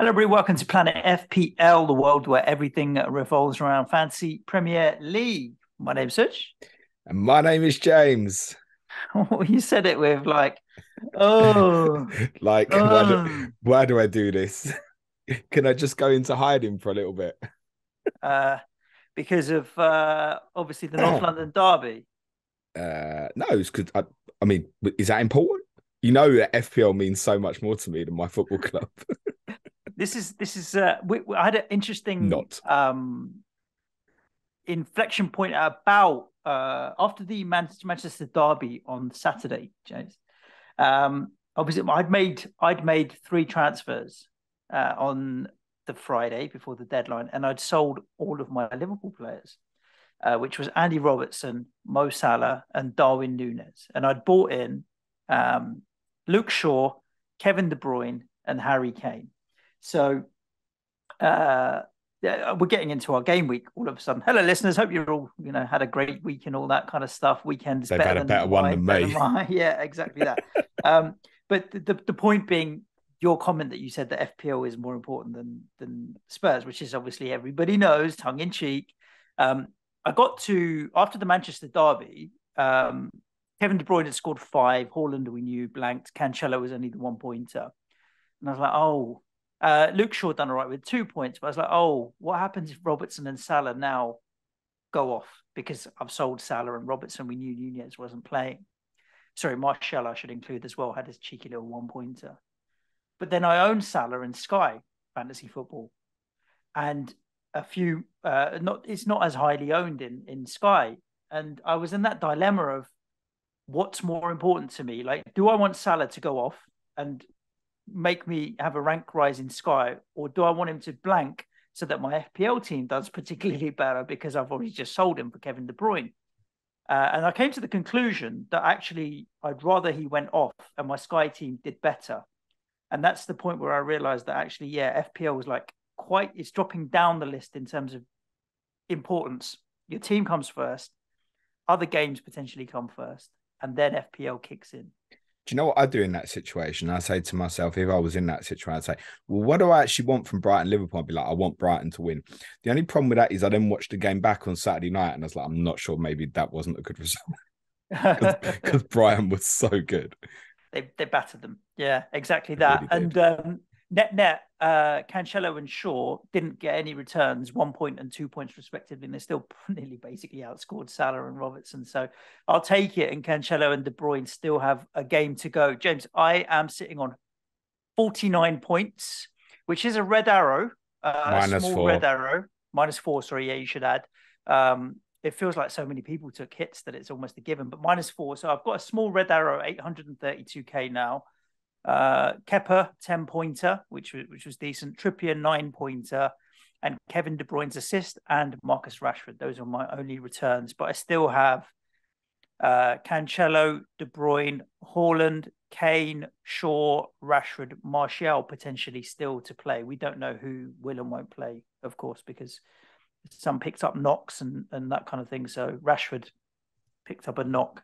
Hello, everybody. Welcome to Planet FPL, the world where everything revolves around Fantasy Premier League. My name's Suj. And my name is James. You said it with oh, Like, oh, why do I do this? Can I just go into hiding for a little bit? uh, because of obviously the North London derby. No, it's because I mean, is that important? You know that FPL means so much more to me than my football club. This is. I had an interesting Not. inflection point about after the Manchester derby on Saturday, James. Obviously, I'd made three transfers on the Friday before the deadline, and I'd sold all of my Liverpool players, which was Andy Robertson, Mo Salah, and Darwin Núñez, and I'd bought in Luke Shaw, Kevin De Bruyne, and Harry Kane. So yeah, we're getting into our game week all of a sudden. Hello, listeners. Hope you're all, had a great week and all that kind of stuff. Weekend is They've better had a than better one mine, than better than me. mine. Yeah, exactly that. But the point being, your comment that you said that FPL is more important than Spurs, which is obviously everybody knows, tongue in cheek. I got to after the Manchester derby. Kevin De Bruyne had scored five. Haaland, we knew, blanked. Cancelo was only the 1 pointer, and I was like, oh. Luke Shaw done all right with 2 points, but I was like, oh, what happens if Robertson and Salah now go off? Because I've sold Salah and Robertson. We knew Nunez wasn't playing. Sorry, Martial I should include as well, had his cheeky little 1 pointer. But then I own Salah in Sky Fantasy Football. And a few, it's not as highly owned in Sky. And I was in that dilemma of what's more important to me? Like, do I want Salah to go off and make me have a rank rise in Sky, or do I want him to blank so that my FPL team does particularly better because I've already just sold him for Kevin De Bruyne? And I came to the conclusion that actually I'd rather he went off and my Sky team did better. And that's the point where I realized that actually, yeah, FPL was it's dropping down the list in terms of importance. Your team comes first, other games potentially come first, and then FPL kicks in. Do you know what I do in that situation? I say to myself, if I was in that situation, I'd say, well, what do I actually want from Brighton Liverpool? I'd be like, I want Brighton to win. The only problem with that is I then watched the game back on Saturday night and I was like, I'm not sure maybe that wasn't a good result because Brighton was so good. They battered them. Yeah, exactly It that. really did. And Cancelo and Shaw didn't get any returns, 1 point and 2 points respectively, and they still nearly basically outscored Salah and Robertson. So I'll take it. And Cancelo and De Bruyne still have a game to go. James, I am sitting on 49 points, which is a red arrow, a Minus small red four. arrow, -4. Sorry, yeah, you should add. It feels like so many people took hits that it's almost a given, but -4. So I've got a small red arrow, 832k now. Kepa 10 pointer, which was decent. Trippier 9 pointer, and Kevin De Bruyne's assist and Marcus Rashford. Those are my only returns, but I still have Cancelo, De Bruyne, Haaland, Kane, Shaw, Rashford, Martial potentially still to play. We don't know who will and won't play, of course, because some picked up knocks and that kind of thing. So Rashford picked up a knock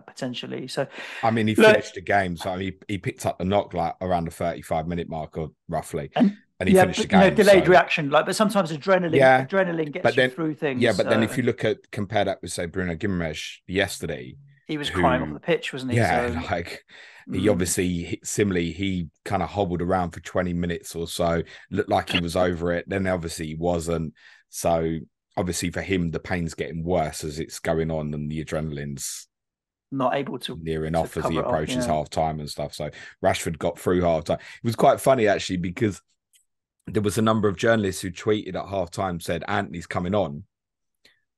potentially. So I mean, he look, finished the game. So I mean, he picked up the knock like around the 35-minute mark or roughly. and And he yeah, finished the but game. delayed So reaction. But sometimes adrenaline yeah. adrenaline But gets you then through yeah, things. but then if So you compare that with say Bruno Guimaraes yesterday, he was crying off who the pitch, wasn't he? yeah, So like he mm, obviously similarly he kind of hobbled around for 20 minutes or so, looked like he was over it. Then obviously he wasn't. So obviously for him the pain's getting worse as it's going on and the adrenaline's not able nearing to off as he cover it off. approaches Yeah. half time and stuff. So Rashford got through half time. It was quite funny actually because there was a number of journalists who tweeted at half time said Anthony's coming on.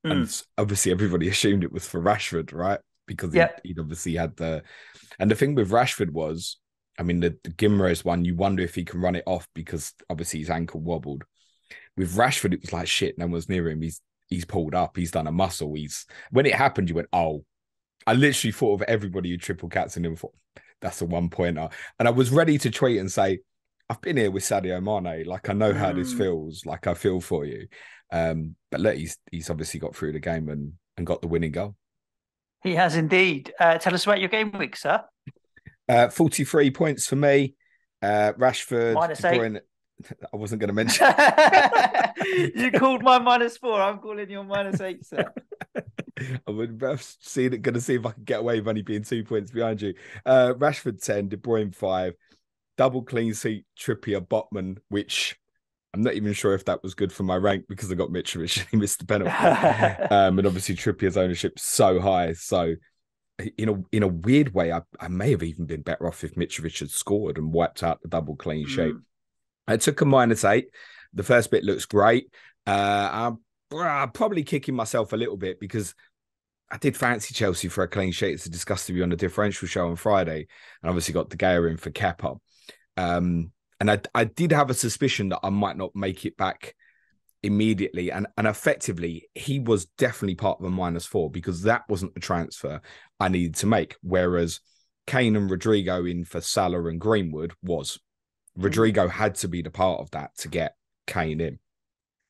And Mm. obviously everybody assumed it was for Rashford, right? Because Yeah. he'd obviously had and the thing with Rashford was, I mean, the Guimaraes one, you wonder if he can run it off because obviously his ankle wobbled. With Rashford, it was like shit, no one's near him. He's pulled up, he's done a muscle. When it happened, you went, oh, I literally thought of everybody who triple cats in him. Thought that's a 1 pointer, and I was ready to tweet and say, "I've been here with Sadio Mane. Like I know how this Mm. feels. Like I feel for you." But look, he's obviously got through the game and got the winning goal. He has indeed. Tell us about your game week, sir. 43 points for me. Rashford, De -8. Bruyne. I wasn't going to mention. You called my -4. I'm calling your -8, sir. I would have seen it. Going to see if I can get away with only being 2 points behind you. Rashford 10, De Bruyne 5, double clean sheet, Trippier, Botman, which I'm not even sure if that was good for my rank because I got Mitrovic and he missed the penalty. And obviously Trippier's ownership so high. So in a weird way, I may have even been better off if Mitrovic had scored and wiped out the double clean sheet. I took a -8. The first bit looks great. I'm probably kicking myself a little bit because I did fancy Chelsea for a clean sheet. It's a discussed with you on the differential show on Friday, and obviously got De Gea in for Kepa. And I did have a suspicion that I might not make it back immediately. And effectively, he was definitely part of a -4 because that wasn't the transfer I needed to make. Whereas Kane and Rodrigo in for Salah and Greenwood was. Rodrigo had to be the part of that to get Kane in.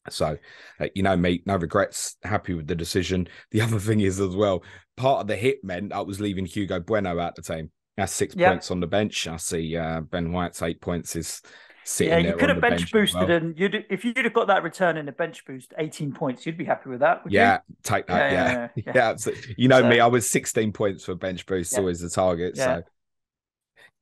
So, mate, no regrets. Happy with the decision. The other thing is as well, part of the hit meant I was leaving Hugo Bueno out the team. That's 6 points on the bench. I see Ben White's 8 points is sitting there. Yeah, you could have bench boosted, well. and if you'd have got that return in the bench boost, 18 points, you'd be happy with that, would you? Take that. Yeah, absolutely. Me, I was 16 points for bench boost, always the target. So.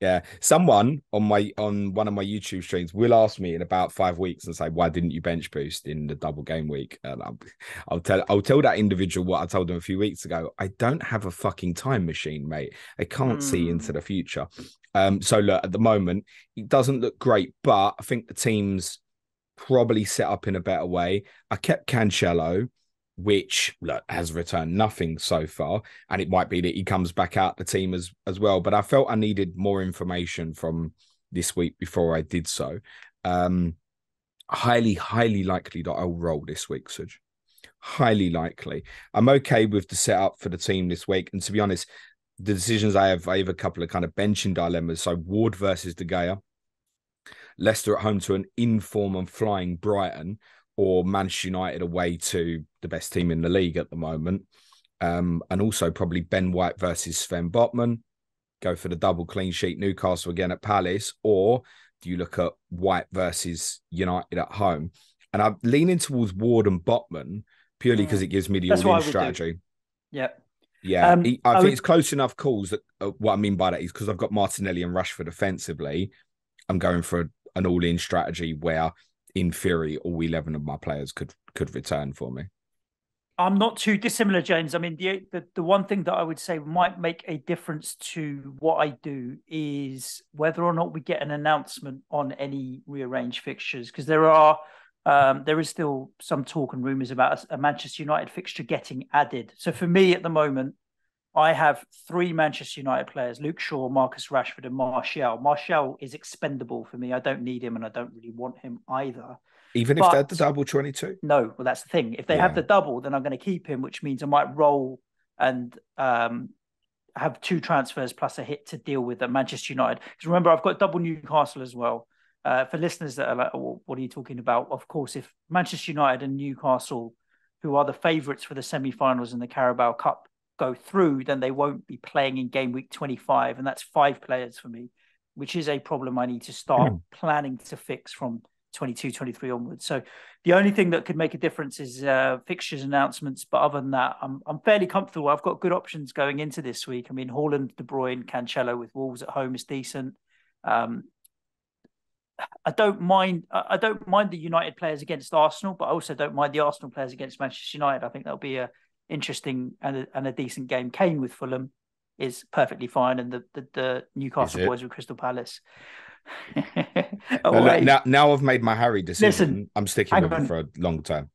Yeah, someone on one of my YouTube streams will ask me in about 5 weeks and say, "Why didn't you bench boost in the double game week?" And I'll tell that individual what I told them a few weeks ago. I don't have a fucking time machine, mate. I can't see into the future. So look, at the moment, it doesn't look great, but I think the team's probably set up in a better way. I kept Cancelo, which has returned nothing so far, and it might be that he comes back out the team as well. But I felt I needed more information from this week before I did so. Highly likely that I'll roll this week, Suj. Highly likely. I'm okay with the setup for the team this week, and to be honest, the decisions I have a couple of kind of benching dilemmas. So Ward versus De Gea, Leicester at home to an inform and flying Brighton, or Manchester United away to the best team in the league at the moment. And also probably Ben White versus Sven Botman. Go for the double clean sheet, Newcastle again at Palace. Or do you look at White versus United at home? And I'm leaning towards Ward and Botman purely because it gives me the all-in strategy. Yeah. Yeah, I think it's close enough calls that what I mean by that is because I've got Martinelli and Rashford offensively, I'm going for an all-in strategy where in theory, all 11 of my players could return for me. I'm not too dissimilar, James. I mean, the one thing that I would say might make a difference to what I do is whether or not we get an announcement on any rearranged fixtures, because there is still some talk and rumours about a Manchester United fixture getting added. So for me at the moment, I have 3 Manchester United players: Luke Shaw, Marcus Rashford, and Martial. Martial is expendable for me. I don't need him, and I don't really want him either. Even if they had the double 22? No, well, that's the thing. If they have the double, then I'm going to keep him, which means I might roll and have 2 transfers plus a hit to deal with at Manchester United. Because remember, I've got double Newcastle as well. For listeners that are like, oh, what are you talking about? Of course, if Manchester United and Newcastle, who are the favourites for the semi-finals in the Carabao Cup, go through, then they won't be playing in game week 25, and that's 5 players for me, which is a problem I need to start planning to fix from 22, 23 onwards. So the only thing that could make a difference is fixtures announcements, but other than that, I'm fairly comfortable. I've got good options going into this week. I mean, Haaland, De Bruyne, Cancelo with Wolves at home is decent. I don't mind the United players against Arsenal, but I also don't mind the Arsenal players against Manchester United. I think that'll be a interesting and a decent game. Kane with Fulham is perfectly fine, and the Newcastle boys with Crystal Palace. Now I've made my Harry decision. Listen, I'm sticking with him for a long time.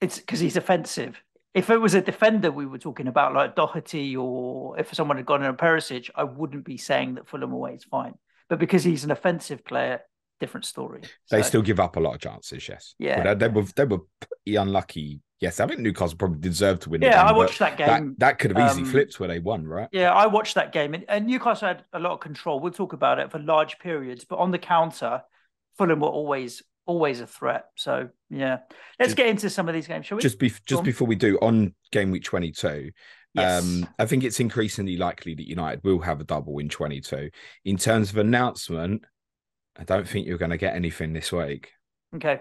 It's because he's offensive. If it was a defender we were talking about, like Doherty, or if someone had gone in a Perisic, I wouldn't be saying that Fulham away is fine. But because he's an offensive player, different story. They still give up a lot of chances, yes. Yeah. They were pretty unlucky. Yes, I think Newcastle probably deserved to win. Yeah, I watched that game. That could have easily flipped where they won, right? Yeah, I watched that game, and Newcastle had a lot of control. We'll talk about it for large periods, but on the counter, Fulham were always a threat. So yeah, let's get into some of these games, shall we? Just before we do, on game week 22. Yes. I think it's increasingly likely that United will have a double in 22. In terms of announcement, I don't think you're going to get anything this week. Okay.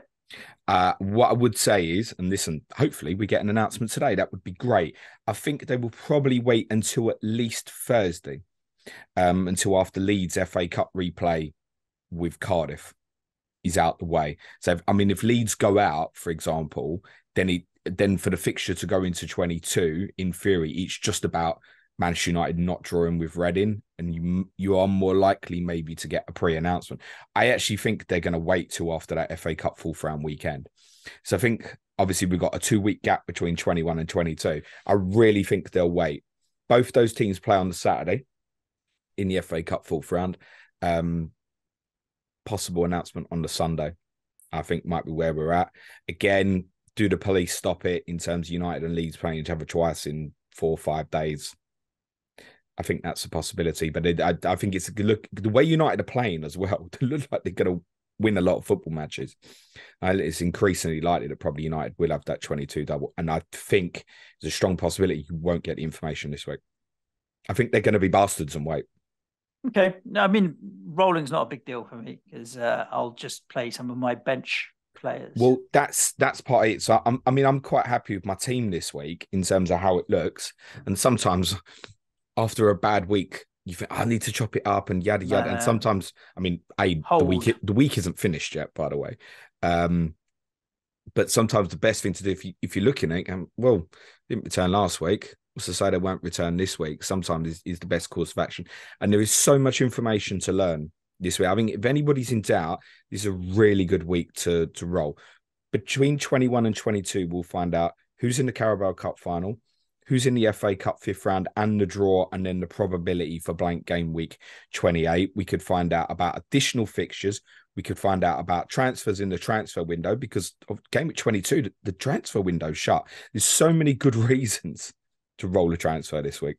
What I would say is, and listen, hopefully we get an announcement today. That would be great. I think they will probably wait until at least Thursday, until after Leeds FA Cup replay with Cardiff is out the way. So, I mean, if Leeds go out, for example, then for the fixture to go into 22, in theory, it's just about Manchester United not drawing with Reading, and you are more likely maybe to get a pre-announcement. I actually think they're going to wait till after that FA Cup fourth round weekend. So I think obviously we've got a 2-week gap between 21 and 22. I really think they'll wait. Both those teams play on the Saturday in the FA Cup fourth round. Possible announcement on the Sunday, I think might be where we're at. Again, do the police stop it in terms of United and Leeds playing each other twice in 4 or 5 days? I think that's a possibility, but I think it's a good look. The way United are playing as well, they look like they're going to win a lot of football matches. It's increasingly likely that probably United will have that 22 double, and I think there's a strong possibility you won't get the information this week. I think they're going to be bastards and wait. Okay. I mean, rolling's not a big deal for me because I'll just play some of my bench players. Well, that's part of it. So I'm quite happy with my team this week in terms of how it looks. And sometimes after a bad week, you think I need to chop it up and yada yada. And sometimes, I mean, the week isn't finished yet, by the way. But sometimes the best thing to do if you're looking at it, well, didn't return last week. What's to say they won't return this week? Sometimes is the best course of action. And there is so much information to learn this week. I mean, if anybody's in doubt, this is a really good week to roll. Between 21 and 22, we'll find out who's in the Carabao Cup final, who's in the FA Cup fifth round, and the draw, and then the probability for blank game week 28. We could find out about additional fixtures. We could find out about transfers in the transfer window because of game week 22, the transfer window's shut. There's so many good reasons to roll a transfer this week.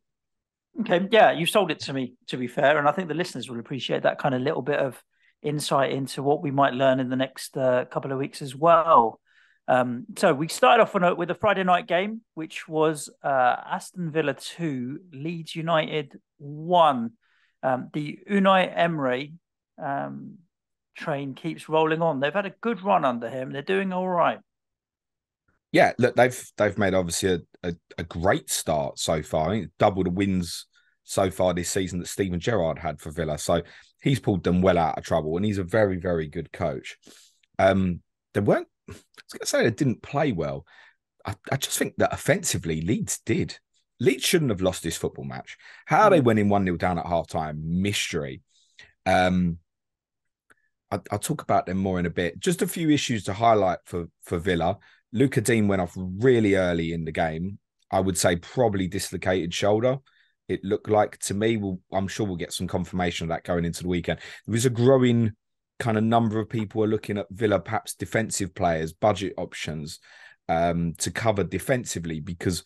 Okay, yeah, you sold it to me, to be fair, and I think the listeners will appreciate that kind of little bit of insight into what we might learn in the next couple of weeks as well. So we started off with a Friday night game, which was Aston Villa 2, Leeds United 1. The Unai Emery train keeps rolling on. They've had a good run under him. They're doing all right. Yeah, look, they've made obviously a great start so far. I think double the wins so far this season that Steven Gerrard had for Villa. So he's pulled them well out of trouble, and he's a very, very good coach. They weren't, I was going to say they didn't play well. I just think that offensively, Leeds did. Leeds shouldn't have lost this football match. How they went in 1-0 down at halftime, mystery. I'll talk about them more in a bit. Just a few issues to highlight for Villa. Luca Dean went off really early in the game. I would say probably dislocated shoulder. It looked like to me. I'm sure we'll get some confirmation of that going into the weekend. There was a growing kind of number of people are looking at Villa, perhaps defensive players, budget options to cover defensively because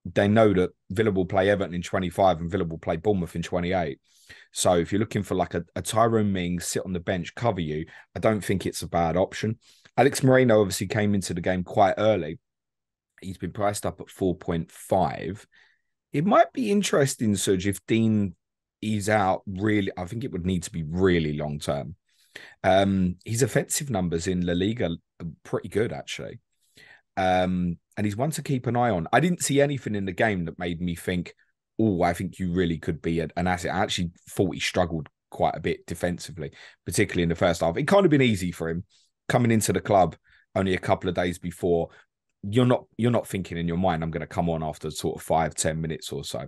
they know that Villa will play Everton in 25 and Villa will play Bournemouth in 28. So if you're looking for like a Tyrone Mings, sit on the bench, cover you, I don't think it's a bad option. Alex Moreno obviously came into the game quite early. He's been priced up at 4.5. It might be interesting, Suj, if Dean is out really. I think it would need to be really long term. His offensive numbers in La Liga are pretty good, actually. And he's one to keep an eye on. I didn't see anything in the game that made me think, oh, I think you really could be an asset. I actually thought he struggled quite a bit defensively, particularly in the first half. It can't have been easy for him coming into the club only a couple of days before. You're not thinking in your mind, I'm going to come on after sort of 5-10 minutes or so.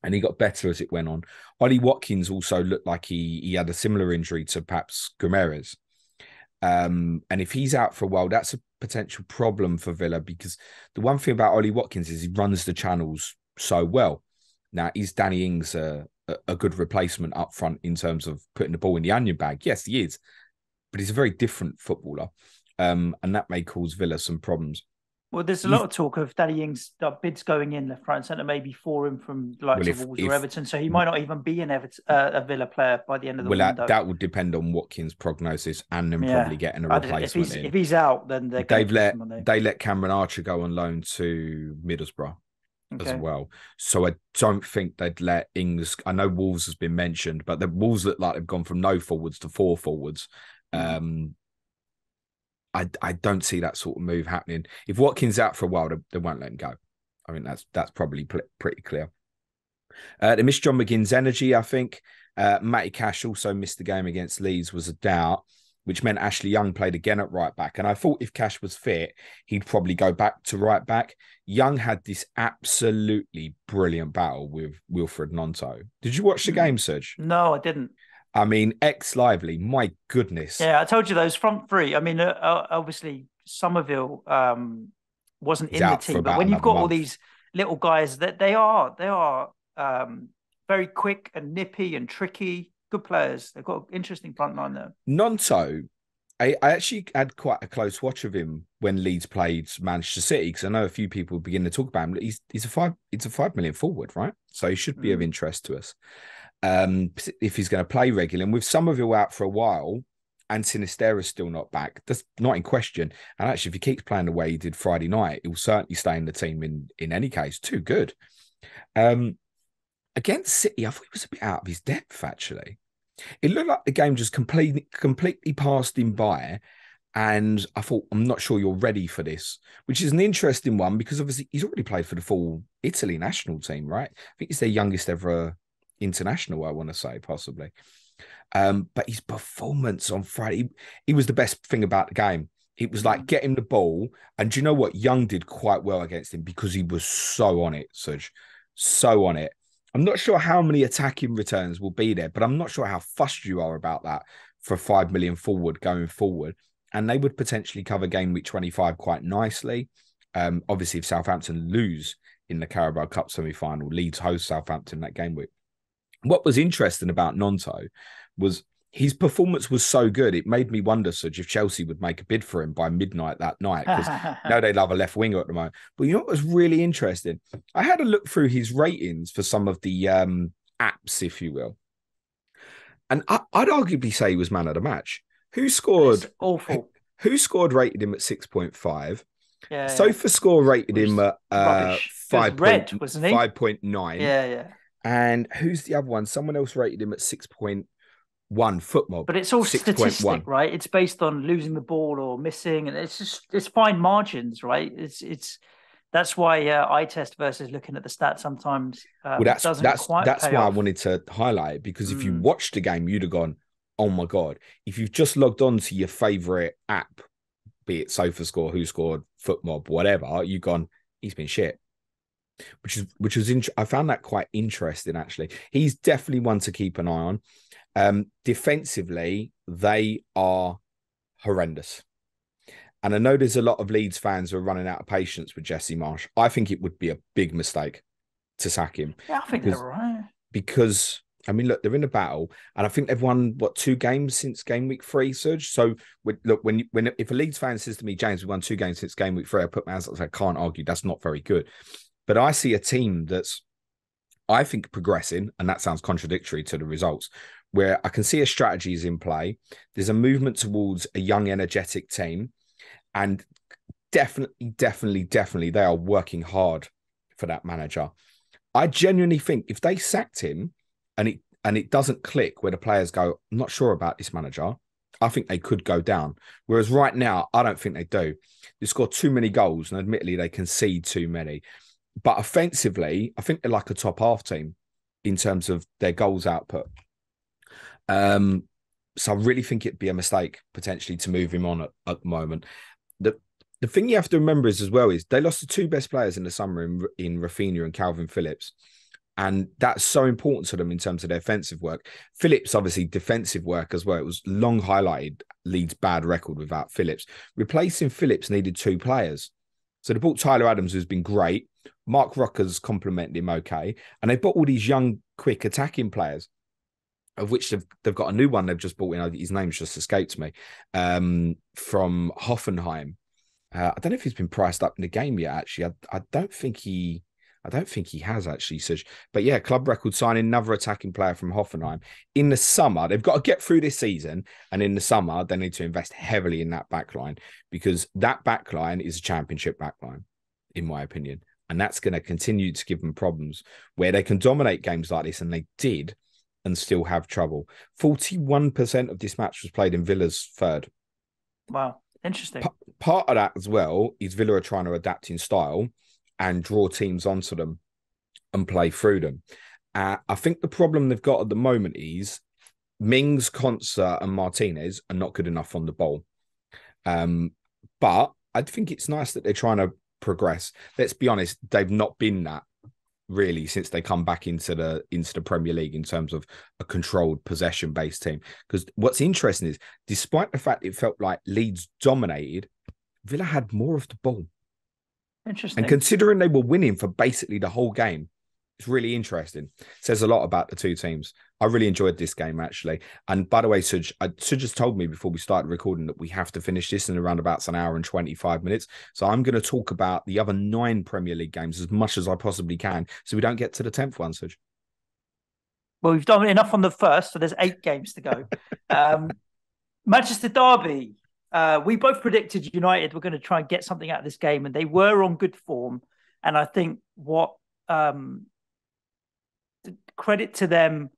And he got better as it went on. Ollie Watkins also looked like he had a similar injury to perhaps Guimaraes. And if he's out for a while, that's a potential problem for Villa because the one thing about Ollie Watkins is he runs the channels so well. Now, is Danny Ings a good replacement up front in terms of putting the ball in the onion bag? Yes, he is. But he's a very different footballer. And that may cause Villa some problems. Well, there's a lot of talk of Danny Ings bids going in left, right, and centre, maybe for him from likes of Wolves or Everton. So he might not even be a Villa player by the end of the window. That would depend on Watkins' prognosis and then probably getting a replacement if he's out, then they let Cameron Archer go on loan to Middlesbrough. as Okay. well. So I don't think they'd let Ings. I know Wolves has been mentioned, but the Wolves look like they've gone from no forwards to 4 forwards. Mm. I don't see that sort of move happening. If Watkins out for a while, they won't let him go. I mean, that's probably pretty clear. They missed John McGinn's energy, I think. Matty Cash also missed the game against Leeds, was a doubt, which meant Ashley Young played again at right back. And I thought if Cash was fit, he'd probably go back to right back. Young had this absolutely brilliant battle with Wilfred Gnonto. Did you watch the game, Suj? No, I didn't. I mean, ex-Lively, my goodness. Yeah, I told you those front three. I mean, obviously Somerville wasn't He's in the out for team, but about when you've another got all month. these little guys, that they are very quick and nippy and tricky, good players. They've got an interesting front line there. Gnonto, I actually had quite a close watch of him when Leeds played Manchester City, because I know a few people begin to talk about him. He's a 5 million forward, right? So he should be of interest to us. If he's going to play regularly. And with Somerville out for a while and Sinistera's still not back, that's not in question. And actually, if he keeps playing the way he did Friday night, he'll certainly stay in the team in any case. Too good. Against City, I thought he was a bit out of his depth, actually. It looked like the game just completely passed him by. And I thought, I'm not sure you're ready for this, which is an interesting one because obviously he's already played for the full Italy national team, right? I think he's their youngest ever international, I want to say, possibly. But his performance on Friday, he was the best thing about the game. It was like get him the ball. And do you know what? Young did quite well against him because he was so on it, Suj. So on it. I'm not sure how many attacking returns will be there, but I'm not sure how fussed you are about that for 5 million forward going forward. And they would potentially cover game week 25 quite nicely. Obviously, if Southampton lose in the Carabao Cup semi-final, Leeds host Southampton that game week. What was interesting about Gnonto was his performance was so good. It made me wonder, Suj, if Chelsea would make a bid for him by midnight that night, because now they love a left winger at the moment. But you know what was really interesting? I had a look through his ratings for some of the apps, if you will. And I'd arguably say he was man of the match. Who scored? It's awful. Who scored rated him at 6.5? Yeah, Sofa score rated him at rubbish. 5. Red, wasn't he? 5.9. Yeah. And who's the other one? Someone else rated him at 6.1. Footmob. But it's all 6.1. statistic, right? It's based on losing the ball or missing, and it's fine margins, right? It's that's why eye test versus looking at the stats sometimes Well, doesn't quite that's pay why off. I wanted to highlight it, because if you watched the game, you'd have gone, "Oh my god!" If you've just logged on to your favorite app, be it SofaScore, Who Scored, Footmob, whatever, you've gone, "He's been shit." Which was I found that quite interesting, actually. He's definitely one to keep an eye on. Defensively, they are horrendous. And I know there's a lot of Leeds fans who are running out of patience with Jesse Marsch. I think it would be a big mistake to sack him. Yeah, I think they're right. Because, I mean, look, they're in a battle, and I think they've won, 2 games since game week 3, Suj? So, look, if a Leeds fan says to me, James, we won 2 games since game week 3, I put my hands up and say, I can't argue, that's not very good. But I see a team that's, I think, progressing, and that sounds contradictory to the results, where I can see a strategy is in play. There's a movement towards a young, energetic team, and definitely, they are working hard for that manager. I genuinely think if they sacked him and it doesn't click where the players go, I'm not sure about this manager, I think they could go down. Whereas right now, I don't think they do. They score too many goals, and admittedly, they concede too many. But offensively, I think they're like a top half team in terms of their goals output. So I really think it'd be a mistake potentially to move him on at the moment. The thing you have to remember is as well is they lost the 2 best players in the summer in Rafinha and Calvin Phillips. And that's so important to them in terms of their offensive work. Phillips, obviously, defensive work as well. It was long highlighted Leeds' bad record without Phillips. Replacing Phillips needed 2 players. So they bought Tyler Adams, who's been great. Mark Rucker's complimented him okay. And they bought all these young, quick attacking players, of which they've got a new one they've just bought in. His name's just escaped me. From Hoffenheim. I don't know if he's been priced up in the game yet, actually. I don't think he has, actually, Suj. But yeah, club record signing another attacking player from Hoffenheim. In the summer, they've got to get through this season, and in the summer, they need to invest heavily in that backline, because that backline is a championship backline, in my opinion. And that's going to continue to give them problems where they can dominate games like this, and they did, and still have trouble. 41% of this match was played in Villa's third. Wow, interesting. Part of that as well is Villa are trying to adapt in style and draw teams onto them and play through them. I think the problem they've got at the moment is Mings, Konsa, and Martinez are not good enough on the ball. But I think it's nice that they're trying to progress. Let's be honest, they've not been that really since they come back into the Premier League in terms of a controlled possession-based team. Because what's interesting is, despite the fact it felt like Leeds dominated, Villa had more of the ball. Interesting. And considering they were winning for basically the whole game, it's really interesting. Says a lot about the two teams. I really enjoyed this game, actually. And by the way, Suj just told me before we started recording that we have to finish this in around about an hour and 25 minutes. So I'm going to talk about the other 9 Premier League games as much as I possibly can, so we don't get to the 10th one, Suj. Well, we've done enough on the first, so there's 8 games to go. Manchester Derby. We both predicted United were going to try and get something out of this game, and they were on good form. And I think what credit to them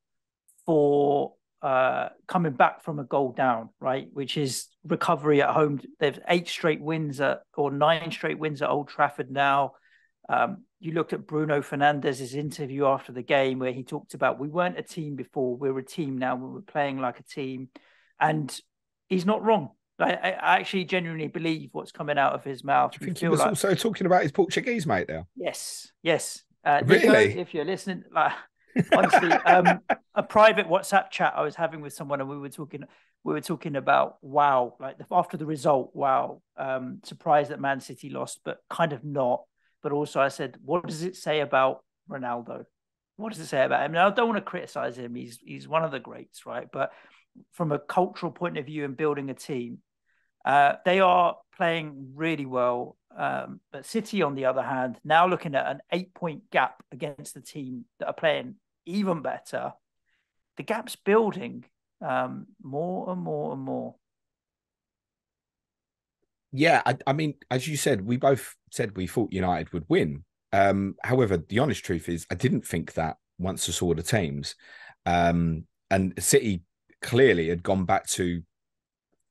for coming back from a goal down, right? Which is recovery at home. There's 9 straight wins at Old Trafford now. You looked at Bruno Fernandes's interview after the game where he talked about, we weren't a team before, we're a team now, we're playing like a team. And he's not wrong. I actually genuinely believe what's coming out of his mouth. Do you think he was also talking about his Portuguese mate there? Yes. Really? Nico, if you're listening, honestly, a private WhatsApp chat I was having with someone, and we were talking about, wow, like after the result, wow, surprised that Man City lost, but kind of not. But also I said, what does it say about Ronaldo? What does it say about him? Now, I don't want to criticize him. He's one of the greats, right? But from a cultural point of view and building a team, they are playing really well. But City, on the other hand, now looking at an 8-point gap against the team that are playing even better, the gap's building more and more and more. Yeah, I mean, as you said, we both said we thought United would win. However, the honest truth is I didn't think that once I saw the teams. And City clearly had gone back to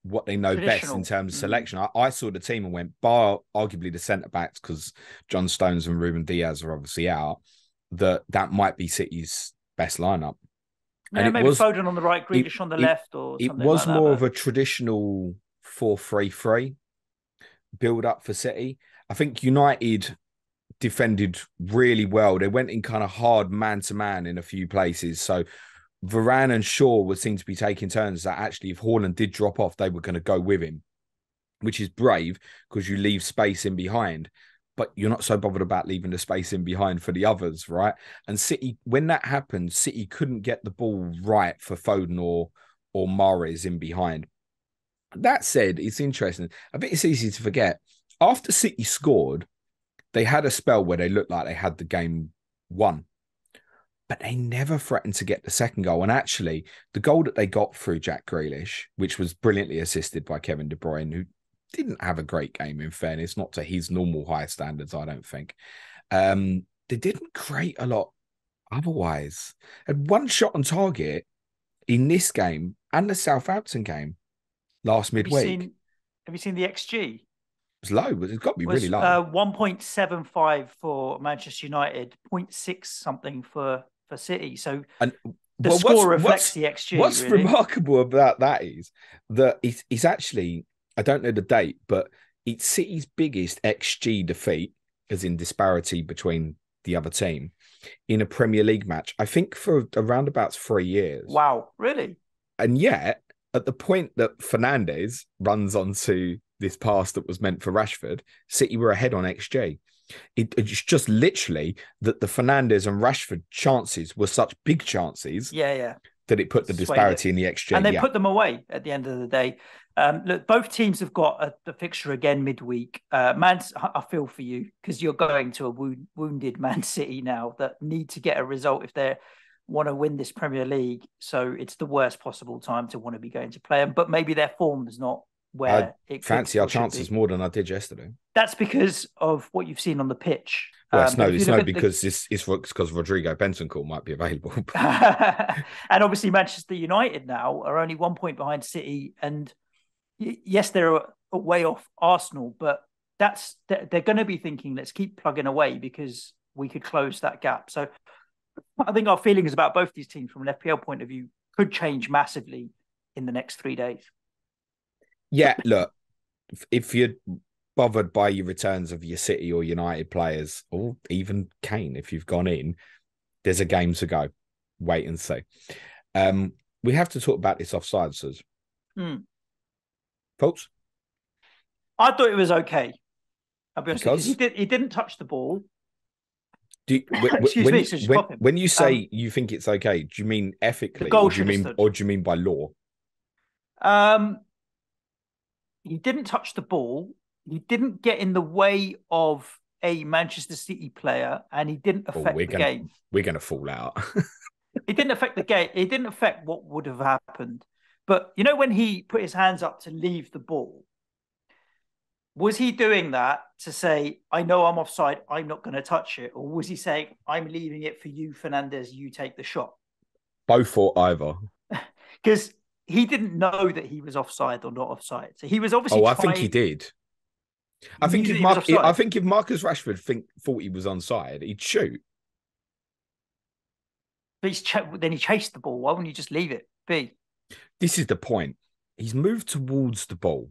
what they know best in terms of selection. I saw the team and went, bar arguably the centre-backs, because John Stones and Ruben Diaz are obviously out, that might be City's best lineup. Yeah, and maybe Foden on the right, Grealish on the left, or something like that. It was more of a traditional 4-3-3 build-up for City. I think United defended really well. They went in kind of hard man-to-man in a few places. So Varane and Shaw would seem to be taking turns that actually, if Haaland did drop off, they were going to go with him, which is brave because you leave space in behind, but you're not so bothered about leaving the space in behind for the others, right? And City, when that happened, City couldn't get the ball right for Foden or Mahrez in behind. That said, it's interesting. I think it's easy to forget. After City scored, they had a spell where they looked like they had the game won, but they never threatened to get the second goal. And actually, the goal that they got through Jack Grealish, which was brilliantly assisted by Kevin De Bruyne, who didn't have a great game, in fairness, not to his normal high standards, I don't think. They didn't create a lot otherwise. Had one shot on target in this game and the Southampton game last midweek. Have you seen the XG? It was low, but it's got to be really low. 1.75 for Manchester United, 0.6 something for City. So the score reflects the XG. What's really remarkable about that is that it's actually, I don't know the date, but it's City's biggest XG defeat, as in disparity between the other team, in a Premier League match, I think for around about 3 years. Wow, really? And yet, at the point that Fernandes runs onto this pass that was meant for Rashford, City were ahead on XG. It's just literally that the Fernandes and Rashford chances were such big chances that it put the disparity in the XG. And they put them away at the end of the day. Look, both teams have got a fixture again midweek. I feel for you because you're going to a wounded Man City now that need to get a result if they want to win this Premier League. So it's the worst possible time to want to be going to play them. But maybe their form is not where it fancy our chances more than I did yesterday. That's because of what you've seen on the pitch. Well, But if you it's look no at because it's because Rodrigo Bentancur might be available. and obviously Manchester United now are only 1 point behind City, and yes, they're a way off Arsenal, but they're going to be thinking, let's keep plugging away because we could close that gap. So I think our feelings about both these teams from an FPL point of view could change massively in the next 3 days. Yeah, look, if you're bothered by your returns of your City or United players, or even Kane, if you've gone in, there's a game to go. Wait and see. We have to talk about this offside, Suj. Folks? I thought it was okay. I'll be honest, because Because he didn't touch the ball. Excuse me, so just pop him. When you say you think it's okay, do you mean ethically, or do you mean by law? He didn't touch the ball. He didn't get in the way of a Manchester City player, and he didn't affect the game. We're going to fall out. It didn't affect the game. It didn't affect what would have happened. But you know, when he put his hands up to leave the ball, was he doing that to say, I know I'm offside, I'm not going to touch it? Or was he saying, I'm leaving it for you, Fernandes, you take the shot? Both or either. Because he didn't know that he was offside or not offside. So he was obviously I think he did. I think if Marcus Rashford thought he was onside, he'd shoot. But then he chased the ball. Why wouldn't you just leave it be? This is the point. He's moved towards the ball.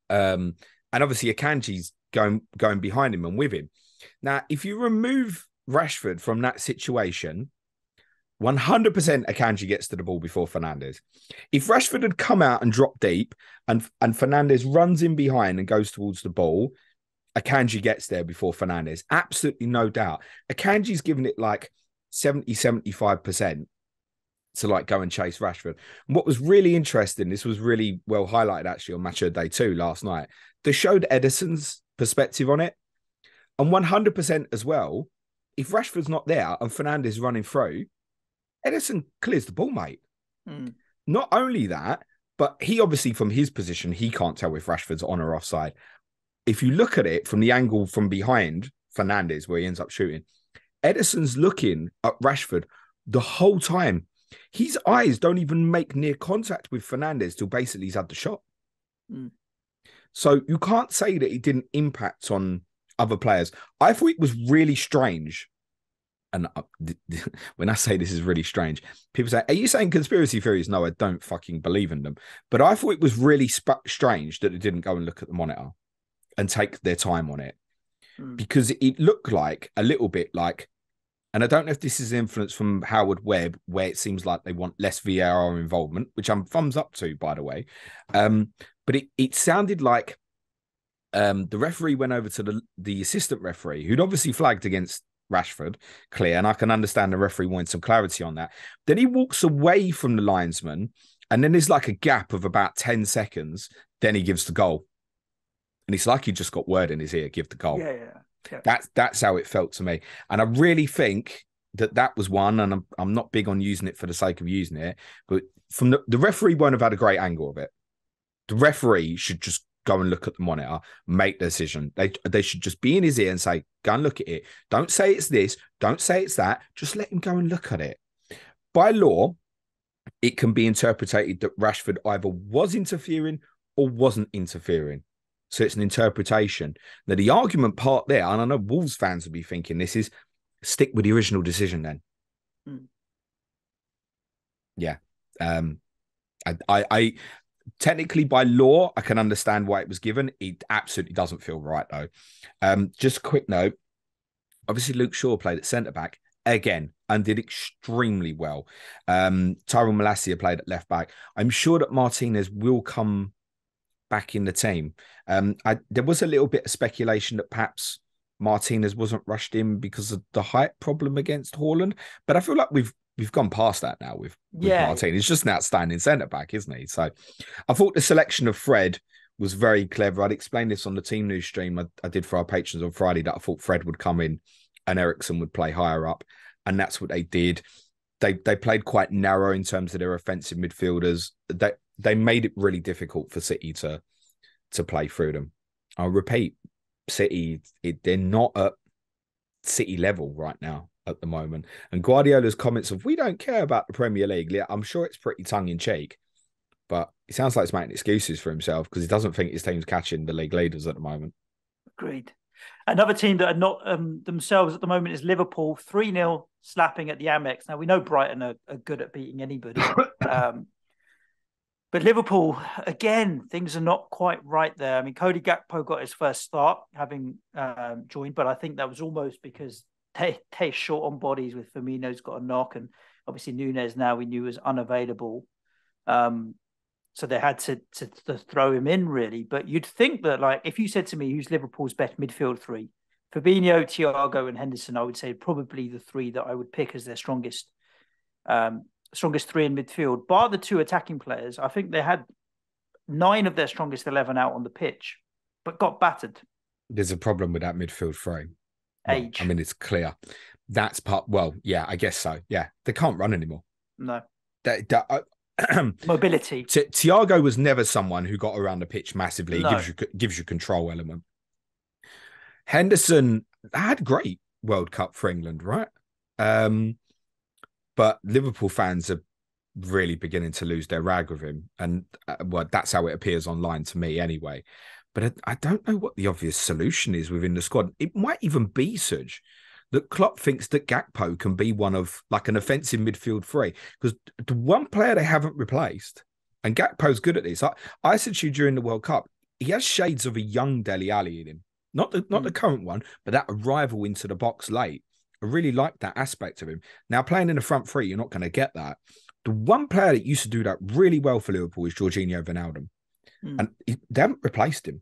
And obviously Akanji's going behind him and with him. Now, if you remove Rashford from that situation, 100% Akanji gets to the ball before Fernandes. If Rashford had come out and dropped deep and Fernandes runs in behind and goes towards the ball, Akanji gets there before Fernandes. Absolutely no doubt. Akanji's given it like 70, 75% to like go and chase Rashford. And what was really interesting, this was really well highlighted actually on Match of the Day 2 last night. They showed Ederson's perspective on it. And 100% as well, if Rashford's not there and Fernandes running through, Ederson clears the ball, mate. Not only that, but he obviously from his position, he can't tell if Rashford's on or offside. If you look at it from the angle from behind Fernandes, where he ends up shooting, Ederson's looking at Rashford the whole time. His eyes don't even make near contact with Fernandes till basically he's had the shot. So you can't say that he didn't impact on other players. I thought it was really strange. And when I say this is really strange, people say, are you saying conspiracy theories? No, I don't fucking believe in them. But I thought it was really strange that they didn't go and look at the monitor and take their time on it. Because it looked like a little bit like, and I don't know if this is influence from Howard Webb, where it seems like they want less VAR involvement, which I'm thumbs up to, by the way. But it sounded like the referee went over to the assistant referee, who'd obviously flagged against Rashford, clear, and I can understand the referee wanted some clarity on that. Then he walks away from the linesman, and then there's like a gap of about 10 seconds. Then he gives the goal. And it's like he just got word in his ear, give the goal. Yeah. That's how it felt to me. And I really think that was one, and I'm not big on using it for the sake of using it, but from the referee won't have had a great angle of it. The referee should just go and look at the monitor, make the decision. They should just be in his ear and say, go and look at it. Don't say it's this. Don't say it's that. Just let him go and look at it. By law, it can be interpreted that Rashford either was interfering or wasn't interfering. So it's an interpretation. Now, the argument part there, and I know Wolves fans will be thinking this, is stick with the original decision then. Yeah. I technically, by law, I can understand why it was given. It absolutely doesn't feel right, though. Just a quick note. Obviously, Luke Shaw played at centre-back again and did extremely well. Tyrell Malacia played at left-back. I'm sure that Martinez will come back in the team. There was a little bit of speculation that perhaps Martinez wasn't rushed in because of the height problem against Haaland. But I feel like we've gone past that now with Martinez. He's just an outstanding centre-back, isn't he? So I thought the selection of Fred was very clever. I'd explained this on the team news stream I did for our patrons on Friday, that I thought Fred would come in and Eriksen would play higher up. And that's what they did. They played quite narrow in terms of their offensive midfielders. They made it really difficult for City to play through them. I'll repeat, City, they're not at City level right now at the moment. And Guardiola's comments of, we don't care about the Premier League. Yeah, I'm sure it's pretty tongue in cheek, but it sounds like he's making excuses for himself because he doesn't think his team's catching the league leaders at the moment. Agreed. Another team that are not themselves at the moment is Liverpool, 3-0 slapping at the Amex. Now, we know Brighton are good at beating anybody. But Liverpool, again, things are not quite right there. I mean, Cody Gakpo got his first start, having joined, but I think that was almost because they're short on bodies with Firmino's got a knock, and obviously Nunes now we knew was unavailable. So they had to throw him in, really. But you'd think that, like, if you said to me, who's Liverpool's best midfield three? Fabinho, Thiago, and Henderson, I would say probably the three that I would pick as their strongest three in midfield. Bar the two attacking players, I think they had 9 of their strongest 11 out on the pitch, but got battered. There's a problem with that midfield frame. Age. Well, I mean, it's clear. That's part. Well, yeah, I guess so. Yeah, they can't run anymore. No. Mobility. Thiago was never someone who got around the pitch massively. No. Gives you control element. Henderson had great World Cup for England, right? But Liverpool fans are really beginning to lose their rag with him. And well, that's how it appears online to me anyway. But I don't know what the obvious solution is within the squad. It might even be Suj that Klopp thinks that Gakpo can be one of like an offensive midfield three. Because the one player they haven't replaced, and Gakpo's good at this. I said to you during the World Cup, he has shades of a young Dele Alli in him. Not the current one, but that arrival into the box late. I really like that aspect of him. Now, playing in the front three, you're not going to get that. The one player that used to do that really well for Liverpool is Jorginho Wijnaldum. And they haven't replaced him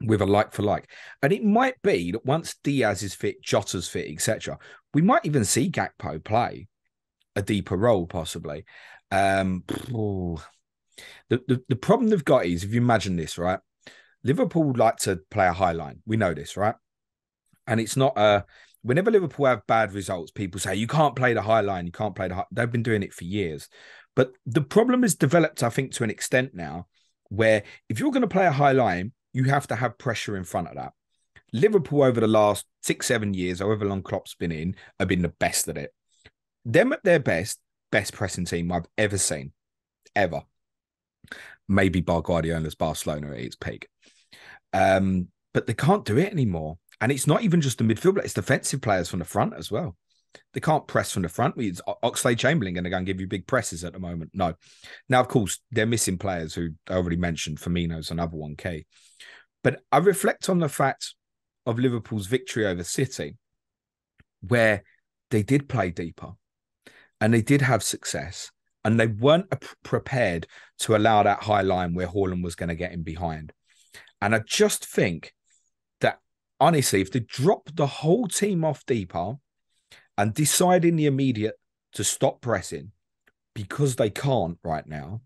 with a like for like. And it might be that once Diaz is fit, Jota's fit, etc., we might even see Gakpo play a deeper role, possibly. The problem they've got is, if you imagine this, right? Liverpool like to play a high line. We know this, right? And it's not whenever Liverpool have bad results, people say, you can't play the high line. You can't play the high. They've been doing it for years. But the problem has developed, I think, to an extent now, where if you're going to play a high line, you have to have pressure in front of that. Liverpool over the last 6-7 years, however long Klopp's been in, have been the best at it. Them at their best pressing team I've ever seen, ever. Maybe bar Guardiola's Barcelona at its peak. But they can't do it anymore. And it's not even just the midfield, but it's defensive players from the front as well. They can't press from the front. It's Oxlade-Chamberlain going to go and give you big presses at the moment. No. Now, of course, they're missing players who I already mentioned. Firmino's another one key. But I reflect on the fact of Liverpool's victory over City, where they did play deeper and they did have success, and they weren't prepared to allow that high line where Haaland was going to get in behind. And I just think that, honestly, if they drop the whole team off deeper and decide in the immediate to stop pressing, because they can't right now,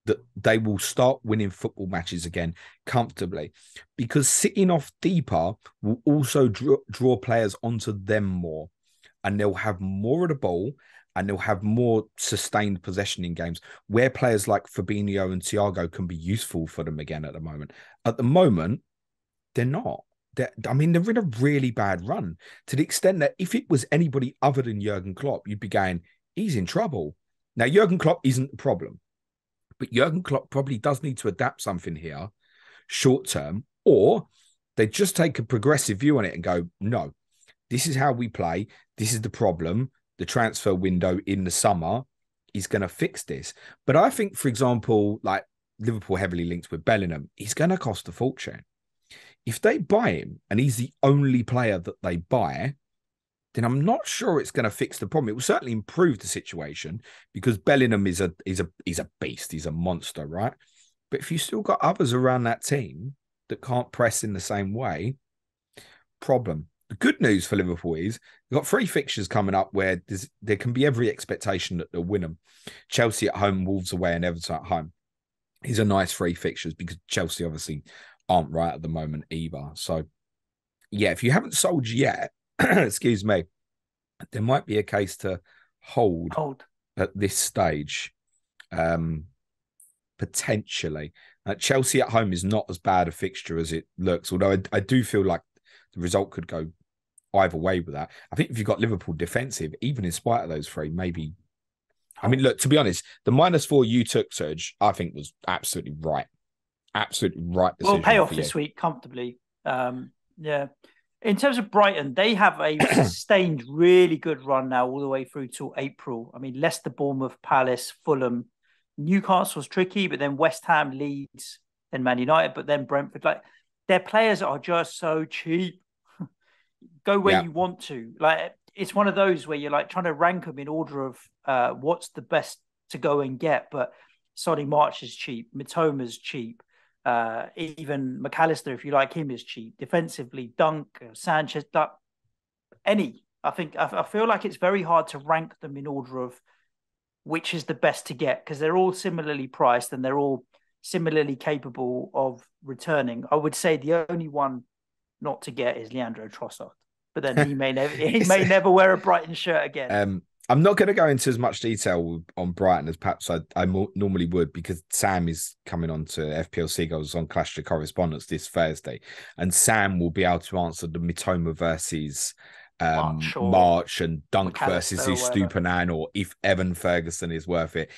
that they will start winning football matches again comfortably. Because sitting off deeper will also draw players onto them more, and they'll have more of the ball and they'll have more sustained possession in games where players like Fabinho and Thiago can be useful for them again at the moment. At the moment, they're not. They're in a really bad run, to the extent that if it was anybody other than Jurgen Klopp, you'd be going, he's in trouble. Now, Jurgen Klopp isn't the problem, but Jurgen Klopp probably does need to adapt something here short term, or they just take a progressive view on it and go, no, this is how we play. This is the problem. The transfer window in the summer is going to fix this. But I think, for example, like Liverpool heavily linked with Bellingham, he's going to cost a fortune. If they buy him and he's the only player that they buy, then I'm not sure it's going to fix the problem. It will certainly improve the situation, because Bellingham is a beast. He's a monster, right? But if you still got others around that team that can't press in the same way, problem. The good news for Liverpool is they've got 3 fixtures coming up where there can be every expectation that they'll win them. Chelsea at home, Wolves away, and Everton at home. These are nice 3 fixtures, because Chelsea obviously aren't right at the moment either. So, yeah, if you haven't sold yet, excuse me, there might be a case to hold. At this stage, potentially. Chelsea at home is not as bad a fixture as it looks, although I do feel like the result could go either way with that. I think if you've got Liverpool defensive, even in spite of those three, maybe. I mean, look, to be honest, the -4 you took, Suj, I think was absolutely right. Absolutely right decision. Will pay off for this you. week comfortably. Yeah. In terms of Brighton, they have a sustained, really good run now, all the way through till April. I mean, Leicester, Bournemouth, Palace, Fulham, Newcastle's tricky, but then West Ham, Leeds, then Man United, but then Brentford. Like, their players are just so cheap. Go where Yeah. you want to. Like, it's one of those where you're like trying to rank them in order of what's the best to go and get. But Sonny March is cheap, Mitoma's cheap. Even McAllister, if you like him, is cheap. Defensively, Dunk, Sanchez, any. I feel like it's very hard to rank them in order of which is the best to get, because they're all similarly priced and they're all similarly capable of returning. I would say the only one not to get is Leandro Trossard, but then he may never wear a Brighton shirt again. I'm not going to go into as much detail on Brighton as perhaps I normally would, because Sam is coming on to FPL Seagulls on Clash to Correspondence this Thursday, and Sam will be able to answer the Mitoma versus March and Dunk versus Estupinan, or if Evan Ferguson is worth it.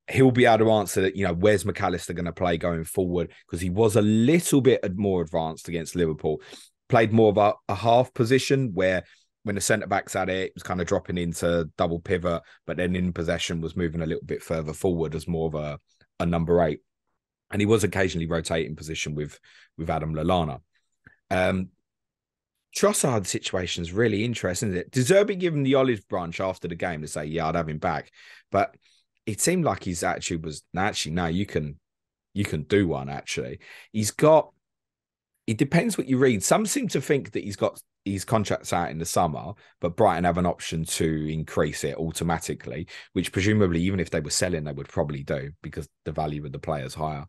He'll be able to answer that, where's McAllister going to play going forward, because he was a little bit more advanced against Liverpool. Played more of a half position where when the centre-back's at it, it was kind of dropping into double pivot, but then in possession was moving a little bit further forward as more of a number 8. And he was occasionally rotating position with Adam Lallana. Trossard's situation is really interesting, isn't it? De Zerbi given the olive branch after the game to say, yeah, I'd have him back. But it seemed like his attitude was, actually, no, you can do one, actually. It depends what you read. Some seem to think that he's got his contracts out in the summer, but Brighton have an option to increase it automatically, which presumably, even if they were selling, they would probably do, because the value of the player is higher.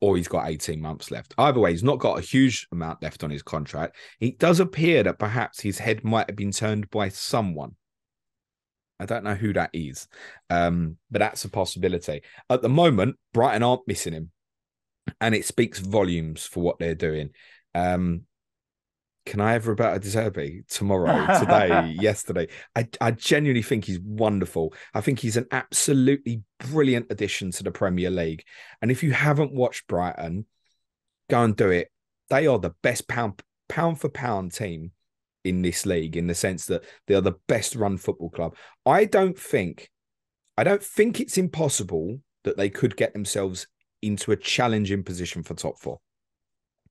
Or he's got 18 months left. Either way, he's not got a huge amount left on his contract. It does appear that perhaps his head might have been turned by someone. I don't know who that is, but that's a possibility. At the moment, Brighton aren't missing him, and it speaks volumes for what they're doing. Can I ever about a De Zerbi tomorrow, today, yesterday? I genuinely think he's wonderful. I think he's an absolutely brilliant addition to the Premier League. And if you haven't watched Brighton, go and do it. They are the best pound for pound team in this league, in the sense that they are the best run football club. I don't think it's impossible that they could get themselves into a challenging position for top 4.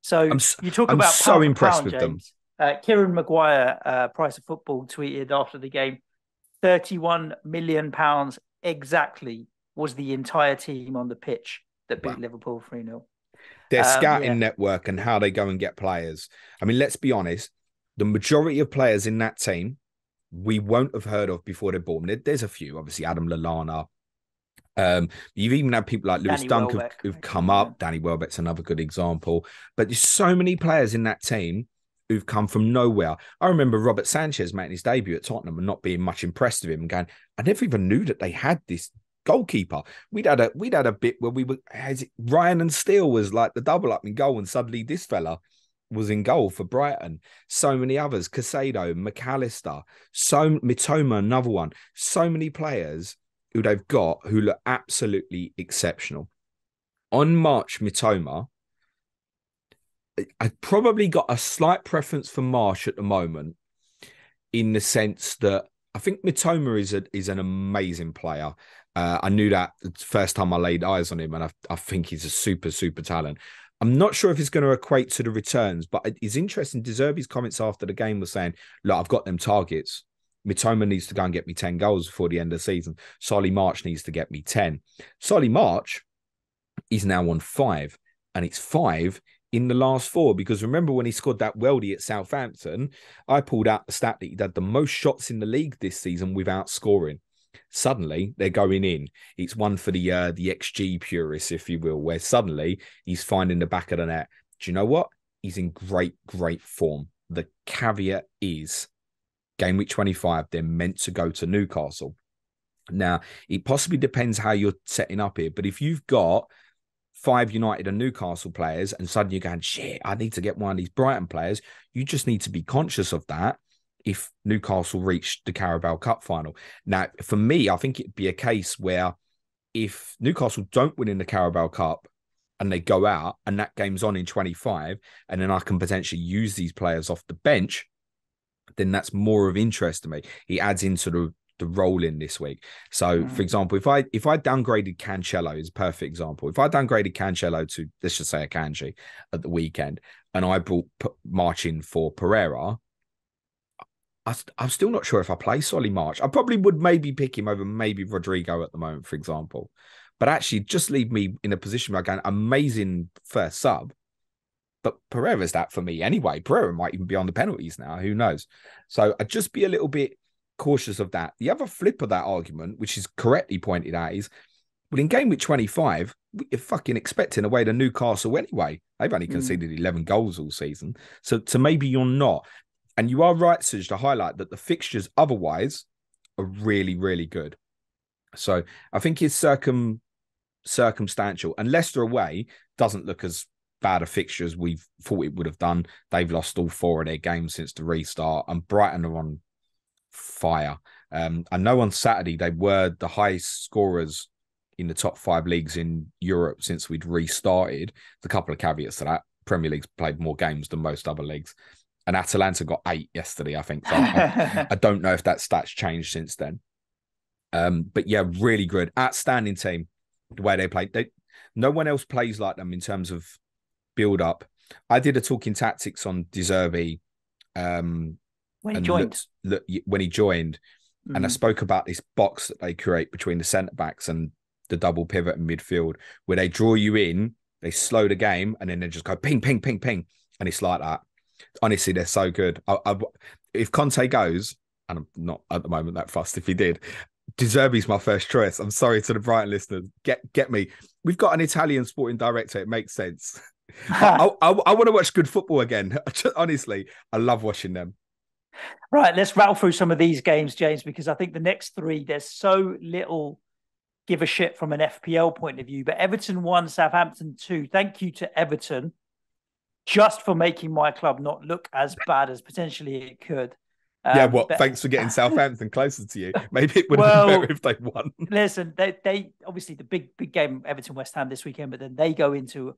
So you talk about so impressed with James. Kieran Maguire, Price of Football, tweeted after the game, £31 million exactly was the entire team on the pitch that beat Liverpool 3-0. Their scouting network and how they go and get players. I mean, let's be honest, the majority of players in that team we won't have heard of before they're born. There's a few, obviously, Adam Lallana. You've even had people like Lewis Dunk who've come up. Danny Welbeck's another good example. But there's so many players in that team who've come from nowhere. I remember Robert Sanchez making his debut at Tottenham and not being much impressed with him and going, I never even knew that they had this goalkeeper. We'd had a bit where Ryan and Steele was like the double up in goal, and suddenly this fella was in goal for Brighton. So many others, Casado, McAllister, Mitoma, another one. So many players who they've got who look absolutely exceptional. On March, Mitoma, I've probably got a slight preference for Marsh at the moment, in the sense that I think Mitoma is an amazing player. I knew that the first time I laid eyes on him, and I think he's a super, super talent. I'm not sure if it's going to equate to the returns, but it's interesting. De Zerbi's comments after the game were saying, look, I've got them targets. Mitoma needs to go and get me 10 goals before the end of the season. Solly March needs to get me 10. Solly March is now on 5, and it's 5 in the last 4, because remember when he scored that worldie at Southampton, I pulled out the stat that he'd had the most shots in the league this season without scoring. Suddenly they're going in. It's one for the XG purists, if you will, where suddenly he's finding the back of the net. Do you know what? He's in great, great form. The caveat is game week 25, they're meant to go to Newcastle. Now, it possibly depends how you're setting up here, but if you've got 5 United and Newcastle players, and suddenly you're going, shit, I need to get one of these Brighton players. You just need to be conscious of that if Newcastle reached the Carabao Cup final. Now, for me, I think it'd be a case where if Newcastle don't win in the Carabao Cup and they go out and that game's on in 25, and then I can potentially use these players off the bench, then that's more of interest to me. He adds into the role in this week. So, for example, if I downgraded Cancelo, is a perfect example. If I downgraded Cancelo to, let's just say, a Kanji at the weekend, and I brought March in for Pereira, I'm still not sure if I play Solly March. I probably would maybe pick him over maybe Rodrigo at the moment, for example. But actually, just leave me in a position where I'm going, amazing first sub. But Pereira's that for me anyway. Pereira might even be on the penalties now. Who knows? So I'd just be a little bit cautious of that. The other flip of that argument, which is correctly pointed out, is, well, in game week 25, we're fucking expecting away to Newcastle anyway. They've only conceded 11 goals all season. So maybe you're not. And you are right, Suj, to highlight that the fixtures otherwise are really, really good. So I think it's circumstantial. And Leicester away doesn't look as bad a fixture as we thought it would have done. They've lost all 4 of their games since the restart, and Brighton are on fire. I know on Saturday they were the highest scorers in the top 5 leagues in Europe since we'd restarted. There's a couple of caveats to that. Premier League's played more games than most other leagues. And Atalanta got 8 yesterday, I think. So I don't know if that stat's changed since then. But yeah, really good. Outstanding team, the way they play. No one else plays like them in terms of build-up. I did a talking tactics on De Zerbi when he joined. When he joined. And I spoke about this box that they create between the centre-backs and the double pivot and midfield, where they draw you in, they slow the game, and then they just go ping, ping, ping, ping. And it's like that. Honestly, they're so good. If Conte goes, and I'm not at the moment that fussed if he did, De Zerbi's my first choice. I'm sorry to the Brighton listeners. Get me. We've got an Italian sporting director. It makes sense. I want to watch good football again. Honestly, I love watching them. Right, let's rattle through some of these games, James, because I think the next 3, there's so little give a shit from an FPL point of view. But Everton 1, Southampton 2. Thank you to Everton just for making my club not look as bad as potentially it could. Thanks for getting Southampton closer to you. Maybe it would have been better if they won. Listen, they obviously the big game, Everton West Ham this weekend, but then they go into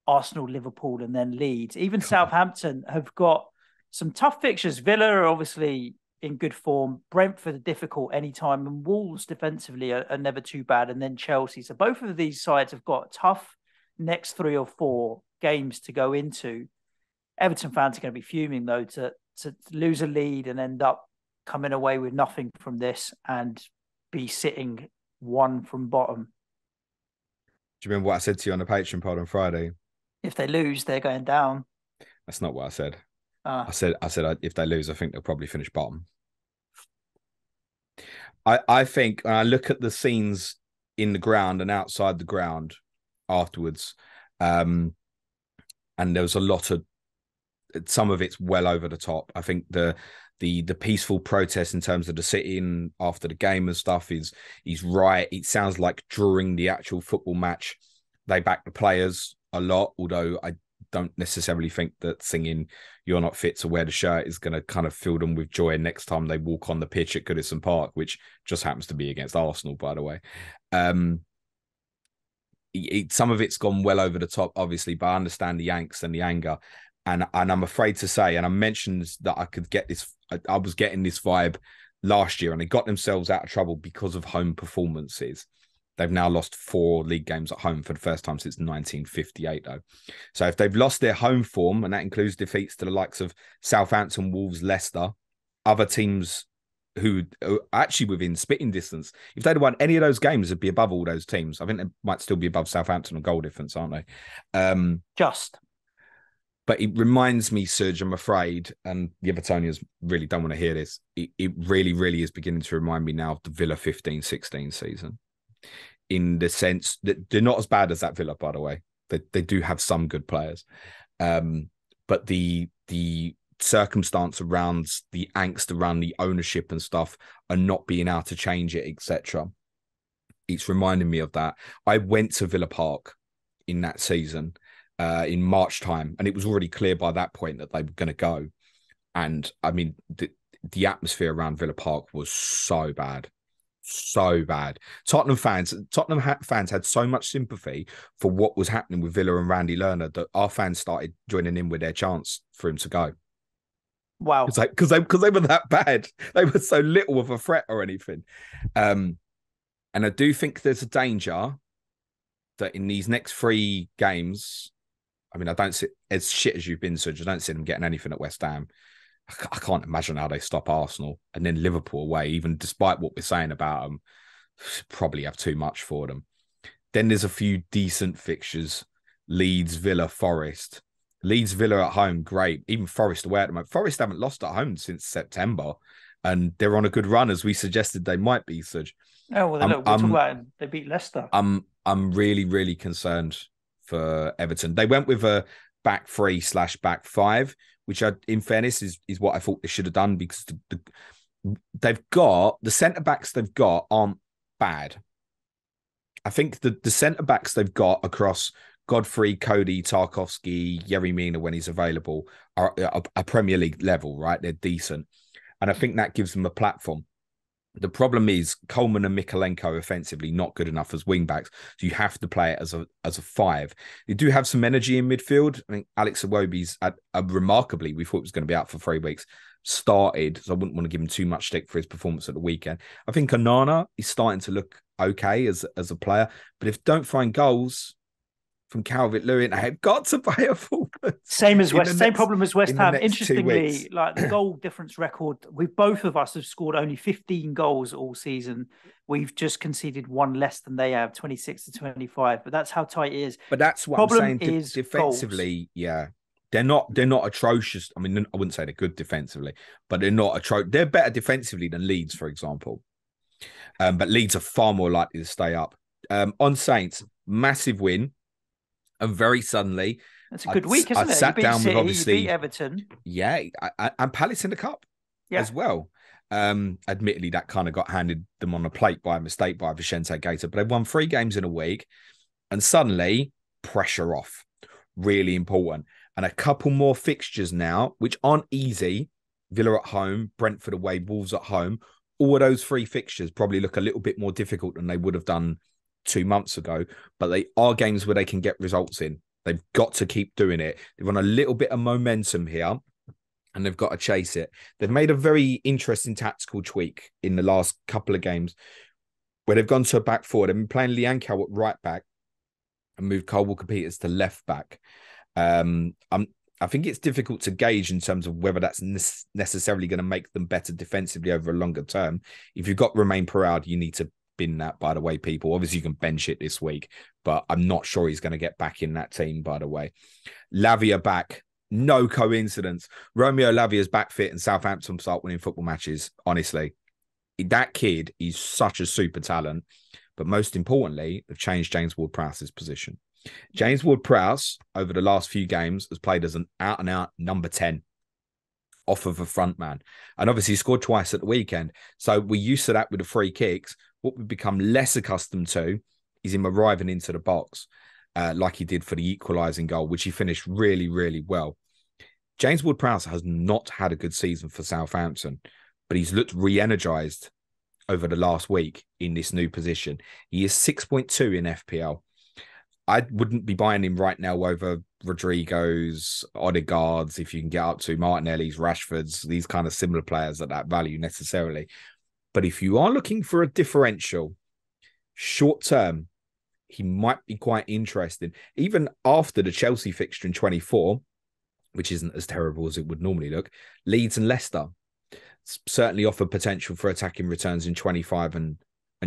Arsenal, Liverpool, and then Leeds. Even Southampton have got some tough fixtures. Villa are obviously in good form. Brentford are difficult anytime, and Wolves defensively are never too bad. And then Chelsea. So both of these sides have got tough next 3 or 4 games to go into. Everton fans are going to be fuming though to lose a lead and end up coming away with nothing from this and be sitting 1 from bottom. Do you remember what I said to you on the Patreon pod on Friday? If they lose, they're going down. That's not what I said. I said if they lose, I think they'll probably finish bottom. I think when I look at the scenes in the ground and outside the ground afterwards, and there was a lot of, some of it's well over the top. I think the peaceful protest in terms of the sit-in after the game and stuff is right. It sounds like during the actual football match, they back the players a lot, although I don't necessarily think that singing "You're Not Fit to Wear the Shirt" is going to kind of fill them with joy next time they walk on the pitch at Goodison Park, which just happens to be against Arsenal, by the way. Some of it's gone well over the top, obviously, but I understand the angst and the anger. And I'm afraid to say, and I mentioned that I could get this, I was getting this vibe last year, and they got themselves out of trouble because of home performances. They've now lost 4 league games at home for the first time since 1958, though. So if they've lost their home form, and that includes defeats to the likes of Southampton, Wolves, Leicester, other teams who are actually within spitting distance, if they'd won any of those games, they'd be above all those teams. I think they might still be above Southampton on goal difference, aren't they? But it reminds me, Suj, I'm afraid, and the Evertonians really don't want to hear this, it really, really is beginning to remind me now of the Villa 15-16 season. In the sense that they're not as bad as that Villa, by the way. They do have some good players. But the circumstance around the angst around the ownership and stuff and not being able to change it, etc. It's reminding me of that. I went to Villa Park in that season in March time, and it was already clear by that point that they were going to go. And I mean, the atmosphere around Villa Park was so bad. So bad. Tottenham fans had so much sympathy for what was happening with Villa and Randy Lerner that our fans started joining in with their chants for him to go. Wow. It's like because they were that bad. They were so little of a threat or anything. And I do think there's a danger that in these next 3 games, I mean, I don't see as shit as you've been, Suj. I don't see them getting anything at West Ham. I can't imagine how they stop Arsenal and then Liverpool away, even despite what we're saying about them. Probably have too much for them. Then there's a few decent fixtures. Leeds, Villa, Forest. Leeds, Villa at home, great. Even Forest away at the moment. Forest haven't lost at home since September, and they're on a good run, as we suggested they might be, Suj. Oh, well, look, we're talking about it. They beat Leicester. I'm really, really concerned for Everton. They went with a back 3/back 5, which in fairness is what I thought they should have done, because they've got the centre backs they've got aren't bad. I think the centre backs they've got across Godfrey, Cody, Tarkowski, Yerry Mina when he's available are a Premier League level, right? They're decent, and I think that gives them a platform. The problem is Coleman and Mikalenko offensively not good enough as wing backs, so you have to play it as a 5. They do have some energy in midfield. I think Alex Iwobi's remarkably, we thought he was going to be out for 3 weeks, started, so I wouldn't want to give him too much stick for his performance at the weekend. I think Onana is starting to look okay as a player, but if don't find goals from Calvert-Lewin, I've got to play a forward. Same problem as West Ham. Interestingly, like the goal difference record, both of us have scored only 15 goals all season. We've just conceded 1 less than they have, 26 to 25. But that's how tight it is. But that's what problem I'm saying. is defensively, goals. Yeah. They're not atrocious. I mean, I wouldn't say they're good defensively, but they're not atrocious. They're better defensively than Leeds, for example. But Leeds are far more likely to stay up. On Saints, massive win. And very suddenly, that's a good week, isn't it? Sat down City, with obviously you beat Everton. Yeah, and Palace in the cup as well. Admittedly, that kind of got handed them on a plate by a mistake by Vicente Gaeta, but they won 3 games in a week, and suddenly pressure off. Really important. And a couple more fixtures now, which aren't easy. Villa at home, Brentford away, Wolves at home. All of those 3 fixtures probably look a little bit more difficult than they would have done 2 months ago, but they are games where they can get results in. They've got to keep doing it. They've on a little bit of momentum here, and they've got to chase it. They've made a very interesting tactical tweak in the last couple of games where they've gone to a back 4. They've been playing Lianco at right back and moved Cole Walker-Peters to left back. I think it's difficult to gauge in terms of whether that's necessarily going to make them better defensively over a longer term. If you've got Romain Perraud, you need to bin that, by the way, people. Obviously, you can bench it this week, but I'm not sure he's going to get back in that team, by the way. Lavia back. No coincidence. Romeo Lavia's back fit and Southampton start winning football matches. Honestly, that kid is such a super talent. But most importantly, they've changed James Ward-Prowse's position. James Ward-Prowse, over the last few games, has played as an out-and-out number 10 off of a front man. And obviously, he scored twice at the weekend. So we're used to that with the free kicks. What we've become less accustomed to is him arriving into the box like he did for the equalising goal, which he finished really, really well. James Ward-Prowse has not had a good season for Southampton, but he's looked re-energised over the last week in this new position. He is 6.2 in FPL. I wouldn't be buying him right now over Rodrigo's, Odegaard's, if you can get up to Martinelli's, Rashford's, these kind of similar players at that value necessarily. But if you are looking for a differential, short term, he might be quite interesting. Even after the Chelsea fixture in 24, which isn't as terrible as it would normally look, Leeds and Leicester certainly offer potential for attacking returns in 25 and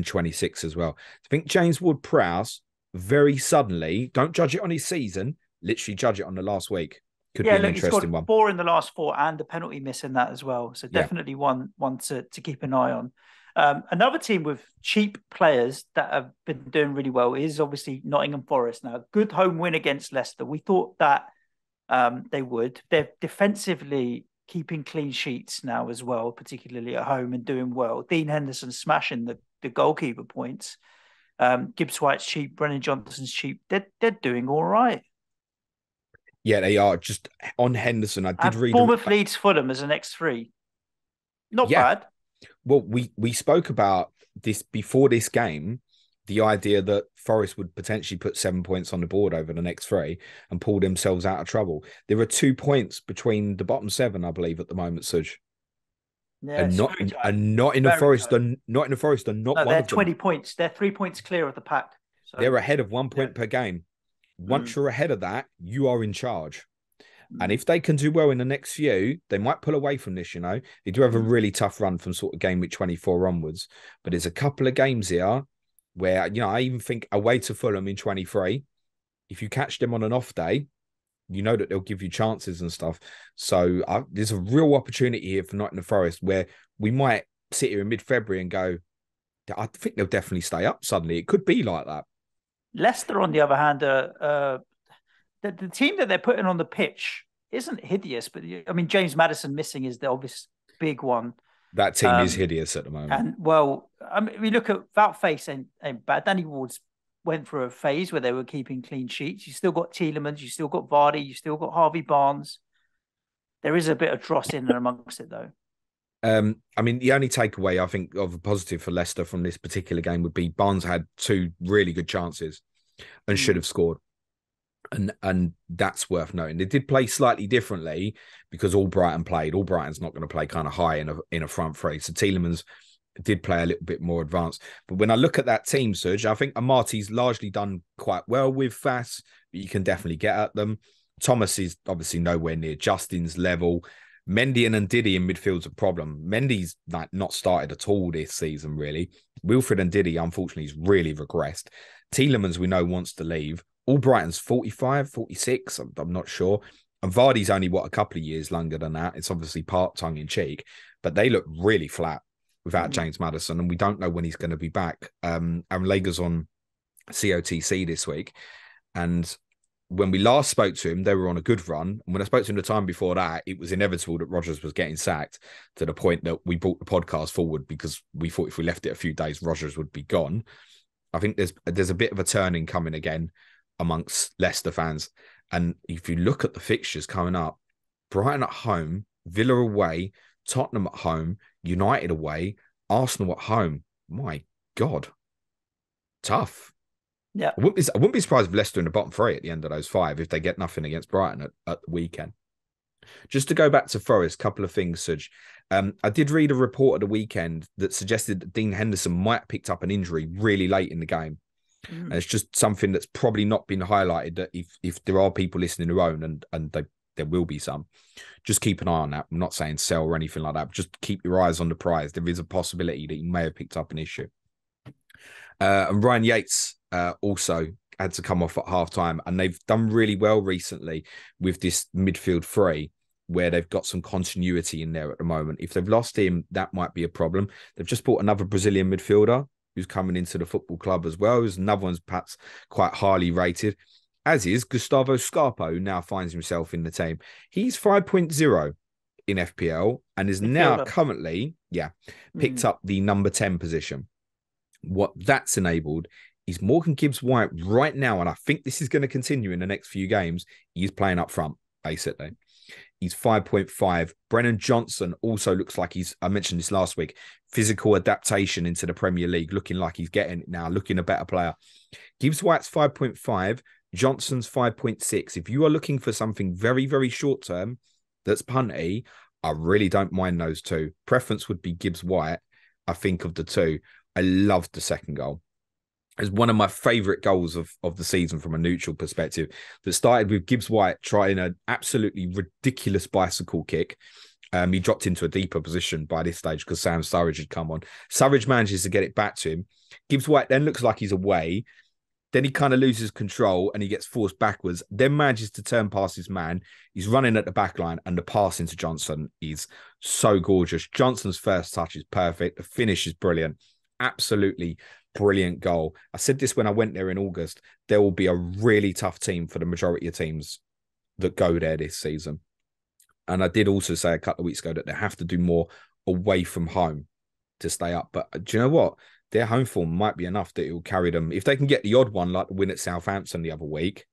26 as well. I think James Ward-Prowse, very suddenly, don't judge it on his season, literally judge it on the last week. Could be an interesting one. 4 in the last 4 and a penalty miss in that as well. So definitely one to keep an eye on. Another team with cheap players that have been doing really well is obviously Nottingham Forest. Now, good home win against Leicester. We thought that they would. They're defensively keeping clean sheets now as well, particularly at home, and doing well. Dean Henderson smashing the goalkeeper points. Gibbs White's cheap, Brennan Johnson's cheap. They're doing all right. Yeah, they are. Just on Henderson, I did And read. Bournemouth, Leeds, Fulham as an X3. Not Yeah. bad. Well, we spoke about this before this game, the idea that Forest would potentially put 7 points on the board over the next three and pull themselves out of trouble. There are 2 points between the bottom seven, I believe, at the moment, Suj. Yeah, And it's not very tight. and not in the Very Forest, tight. not in the Forest, and not No, one they're of them. 20 points. They're 3 points clear of the pack. So They're ahead of 1 point per game. Once Mm. you're ahead of that, you are in charge. And Mm. if they can do well in the next few, they might pull away from this, you know. They do have a Mm. really tough run from sort of game week 24 onwards. But there's a couple of games here where, you know, I even think away to Fulham in 23, if you catch them on an off day, you know that they'll give you chances and stuff. So there's a real opportunity here for Nottingham Forest where we might sit here in mid-February and go, I think they'll definitely stay up suddenly. It could be like that. Leicester, on the other hand, the team that they're putting on the pitch isn't hideous, but I mean, James Maddison missing is the obvious big one. That team is hideous at the moment. And well, I mean, we look at that face ain't bad. Danny Ward's went through a phase where they were keeping clean sheets. You still got Tielemans, you still got Vardy, you still got Harvey Barnes. There is a bit of dross in and amongst it, though. I mean, the only takeaway I think of a positive for Leicester from this particular game would be Barnes had 2 really good chances and should have scored. And that's worth noting. They did play slightly differently because all Brighton played. All Brighton's not going to play kind of high in a front three. So Tielemans did play a little bit more advanced. But when I look at that team, Suj, I think Amati's largely done quite well with Fass, but you can definitely get at them. Thomas is obviously nowhere near Justin's level. Mendy and Ndidi in midfield's a problem. Mendy's not started at all this season, really. Wilfred Ndidi, unfortunately, has really regressed. Tielemans, we know, wants to leave. Albrighton's 45, 46, I'm not sure. And Vardy's only, a couple of years younger than that. It's obviously part tongue-in-cheek, but they look really flat without James Maddison, and we don't know when he's going to be back. And Lager's on COTC this week, and when we last spoke to him, they were on a good run. And when I spoke to him the time before that, it was inevitable that Rodgers was getting sacked, to the point that we brought the podcast forward because we thought if we left it a few days, Rodgers would be gone. I think there's a bit of a turning coming again amongst Leicester fans. And if you look at the fixtures coming up, Brighton at home, Villa away, Tottenham at home, United away, Arsenal at home. My God. Tough. Yeah. I wouldn't be surprised if Leicester in the bottom three at the end of those 5 if they get nothing against Brighton at the weekend. Just to go back to Forest, a couple of things, Suj. I did read a report at the weekend that suggested that Dean Henderson might have picked up an injury really late in the game. And it's just something that's probably not been highlighted, that if there are people listening who own, and there will be some, just keep an eye on that. I'm not saying sell or anything like that, but just keep your eyes on the prize. There is a possibility that you may have picked up an issue. And Ryan Yates also had to come off at half-time, and they've done really well recently with this midfield three, where they've got some continuity in there at the moment. If they've lost him, that might be a problem. They've just bought another Brazilian midfielder who's coming into the football club as well. There's another one's perhaps quite highly rated, as is Gustavo Scarpa, who now finds himself in the team. He's 5.0 in FPL and is now currently, picked up the number 10 position. What that's enabled is Morgan Gibbs-White right now, and I think this is going to continue in the next few games, he's playing up front, basically. He's 5.5. Brennan Johnson also looks like I mentioned this last week, physical adaptation into the Premier League, looking like he's getting it now, looking a better player. Gibbs-White's 5.5. Johnson's 5.6. If you are looking for something very, very short term that's punty, I really don't mind those two. Preference would be Gibbs-White, I think, of the two. I loved the second goal. It's one of my favourite goals of the season from a neutral perspective, that started with Gibbs-White trying an absolutely ridiculous bicycle kick. He dropped into a deeper position by this stage because Sam Surridge had come on. Surridge manages to get it back to him. Gibbs-White then looks like he's away. Then he kind of loses control and he gets forced backwards, then manages to turn past his man. He's running at the back line, and the pass into Johnson is so gorgeous. Johnson's first touch is perfect. The finish is brilliant. Absolutely brilliant goal. I said this when I went there in August. There will be a really tough team for the majority of teams that go there this season. And I did also say a couple of weeks ago that they have to do more away from home to stay up. But do you know what? their home form might be enough that it will carry them. If they can get the odd one, like the win at Southampton the other week,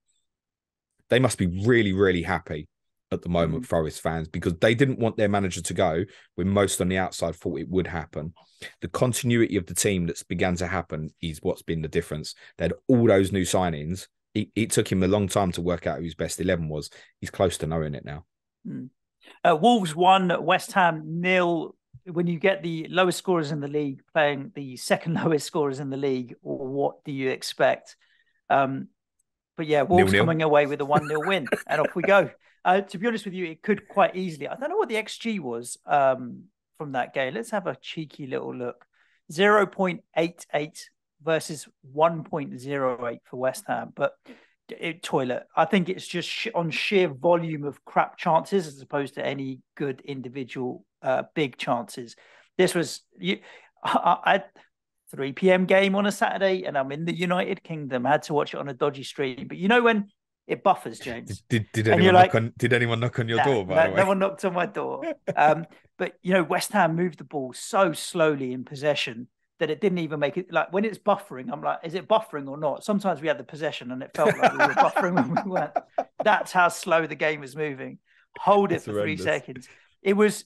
they must be really, really happy at the moment, Forest fans, because they didn't want their manager to go when most on the outside thought it would happen. The continuity of the team that's began to happen is what's been the difference. They had all those new signings. It took him a long time to work out who his best 11 was. He's close to knowing it now. Wolves 1, West Ham 0. When you get the lowest scorers in the league playing the second lowest scorers in the league, or what do you expect? But yeah, Wolves 0-0. coming away with a 1-0 win, and off we go. To be honest with you, it could quite easily. I don't know what the XG was from that game. Let's have a cheeky little look. 0.88 versus 1.08 for West Ham. But toilet. I think it's just on sheer volume of crap chances as opposed to any good individual big chances. This was... I 3 p.m. game on a Saturday, and I'm in the United Kingdom. I had to watch it on a dodgy stream. But you know when it buffers, James? Did anyone knock on your door, by the way? No one knocked on my door. But, you know, West Ham moved the ball so slowly in possession that it didn't even make it... Like, when it's buffering, I'm like, is it buffering or not? Sometimes we had the possession, and it felt like we were buffering when we weren't. That's how slow the game was moving. Hold it for horrendous. 3 seconds. It was...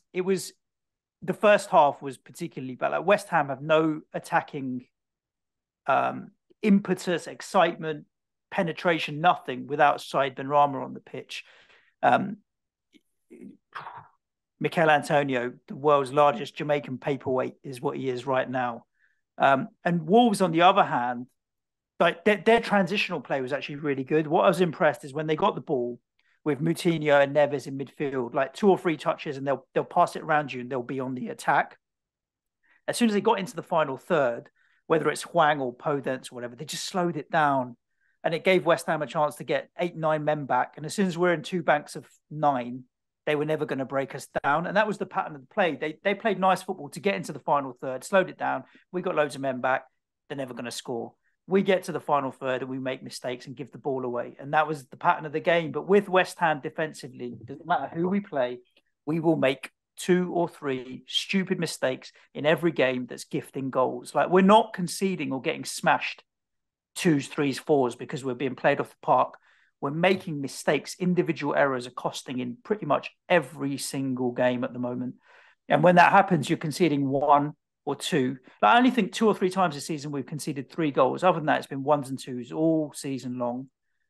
The first half was particularly bad. Like West Ham have no attacking impetus, excitement, penetration, nothing without Said Benrahma on the pitch. Mikel Antonio, the world's largest Jamaican paperweight, is what he is right now. And Wolves, on the other hand, like their transitional play was actually really good. What I was impressed is when they got the ball, with Moutinho and Neves in midfield, like 2 or 3 touches, and they'll pass it around you and they'll be on the attack. As soon as they got into the final third, whether it's Hwang or Podence or whatever, they just slowed it down. And it gave West Ham a chance to get 8, 9 men back. And as soon as we're in 2 banks of 9, they were never going to break us down. And that was the pattern of the play. They played nice football to get into the final third, slowed it down. We got loads of men back. They're never going to score. We get to the final third and we make mistakes and give the ball away. And that was the pattern of the game. But with West Ham defensively, it doesn't matter who we play, we will make 2 or 3 stupid mistakes in every game that's gifting goals. Like, we're not conceding or getting smashed 2s, 3s, 4s because we're being played off the park. We're making mistakes. Individual errors are costing in pretty much every single game at the moment. And when that happens, you're conceding 1 or 2. Like, I only think 2 or 3 times this season we've conceded 3 goals. Other than that, it's been 1s and 2s all season long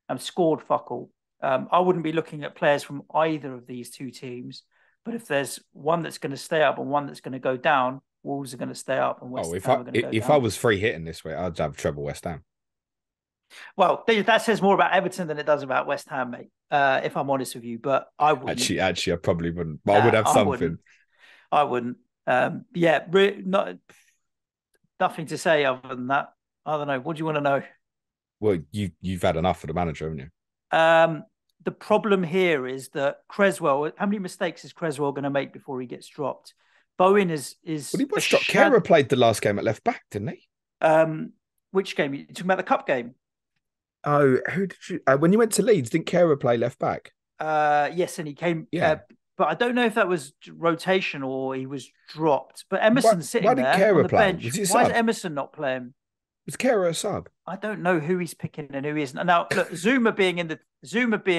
and scored fuck all. I wouldn't be looking at players from either of these 2 teams, but if there's one that's going to stay up and one that's going to go down, Wolves are going to stay up and West Ham are going to go down. If I was free hitting this way, I'd have trouble West Ham. Well, that says more about Everton than it does about West Ham, mate, if I'm honest with you. But I wouldn't. Actually, I probably wouldn't. But I would have something. I wouldn't. Nothing to say other than that. I don't know. What do you want to know? Well, you've had enough of the manager, haven't you? The problem here is that Creswell. How many mistakes is Creswell going to make before he gets dropped? Bowen is. Well, he was dropped. Kehrer played the last game at left back, didn't he? Which game? You talking about the cup game? Oh, who did you? When you went to Leeds, didn't Kehrer play left back? Yes, and he came. Yeah. But I don't know if that was rotation or he was dropped. But Emerson's sitting there on the bench. Why is Emerson not playing? Was Kehrer a sub? I don't know who he's picking and who he isn't. Now, look, Zuma being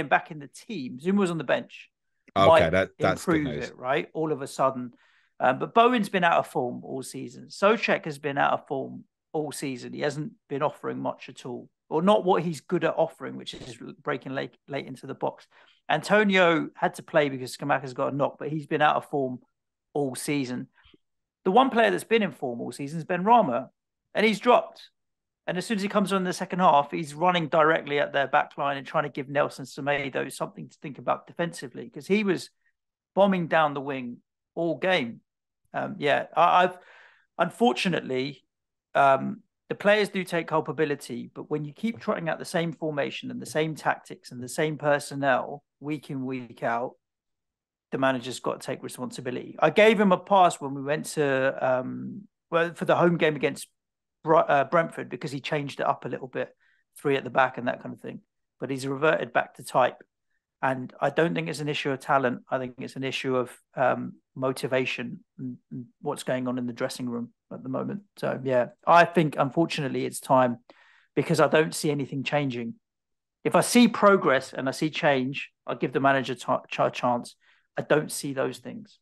back in the team. Zuma was on the bench. Okay, that's improve good news. it, right? All of a sudden. But Bowen's been out of form all season. Souček has been out of form all season. He hasn't been offering much at all, or not what he's good at offering, which is breaking late into the box. Antonio had to play because Scamacca's got a knock, but he's been out of form all season. The one player that's been in form all season is Benrahma, and he's dropped. And as soon as he comes on in the second half, he's running directly at their back line and trying to give Nelson Semedo something to think about defensively, because he was bombing down the wing all game. I've unfortunately, the players do take culpability, but when you keep trotting out the same formation and the same tactics and the same personnel week in, week out, the manager's got to take responsibility. I gave him a pass when we went to, for the home game against Brentford, because he changed it up a little bit, 3 at the back and that kind of thing. But he's reverted back to type. And I don't think it's an issue of talent. I think it's an issue of motivation and what's going on in the dressing room at the moment. So, yeah, I think, unfortunately, it's time because I don't see anything changing. If I see progress and I see change, I'll give the manager a chance. I don't see those things.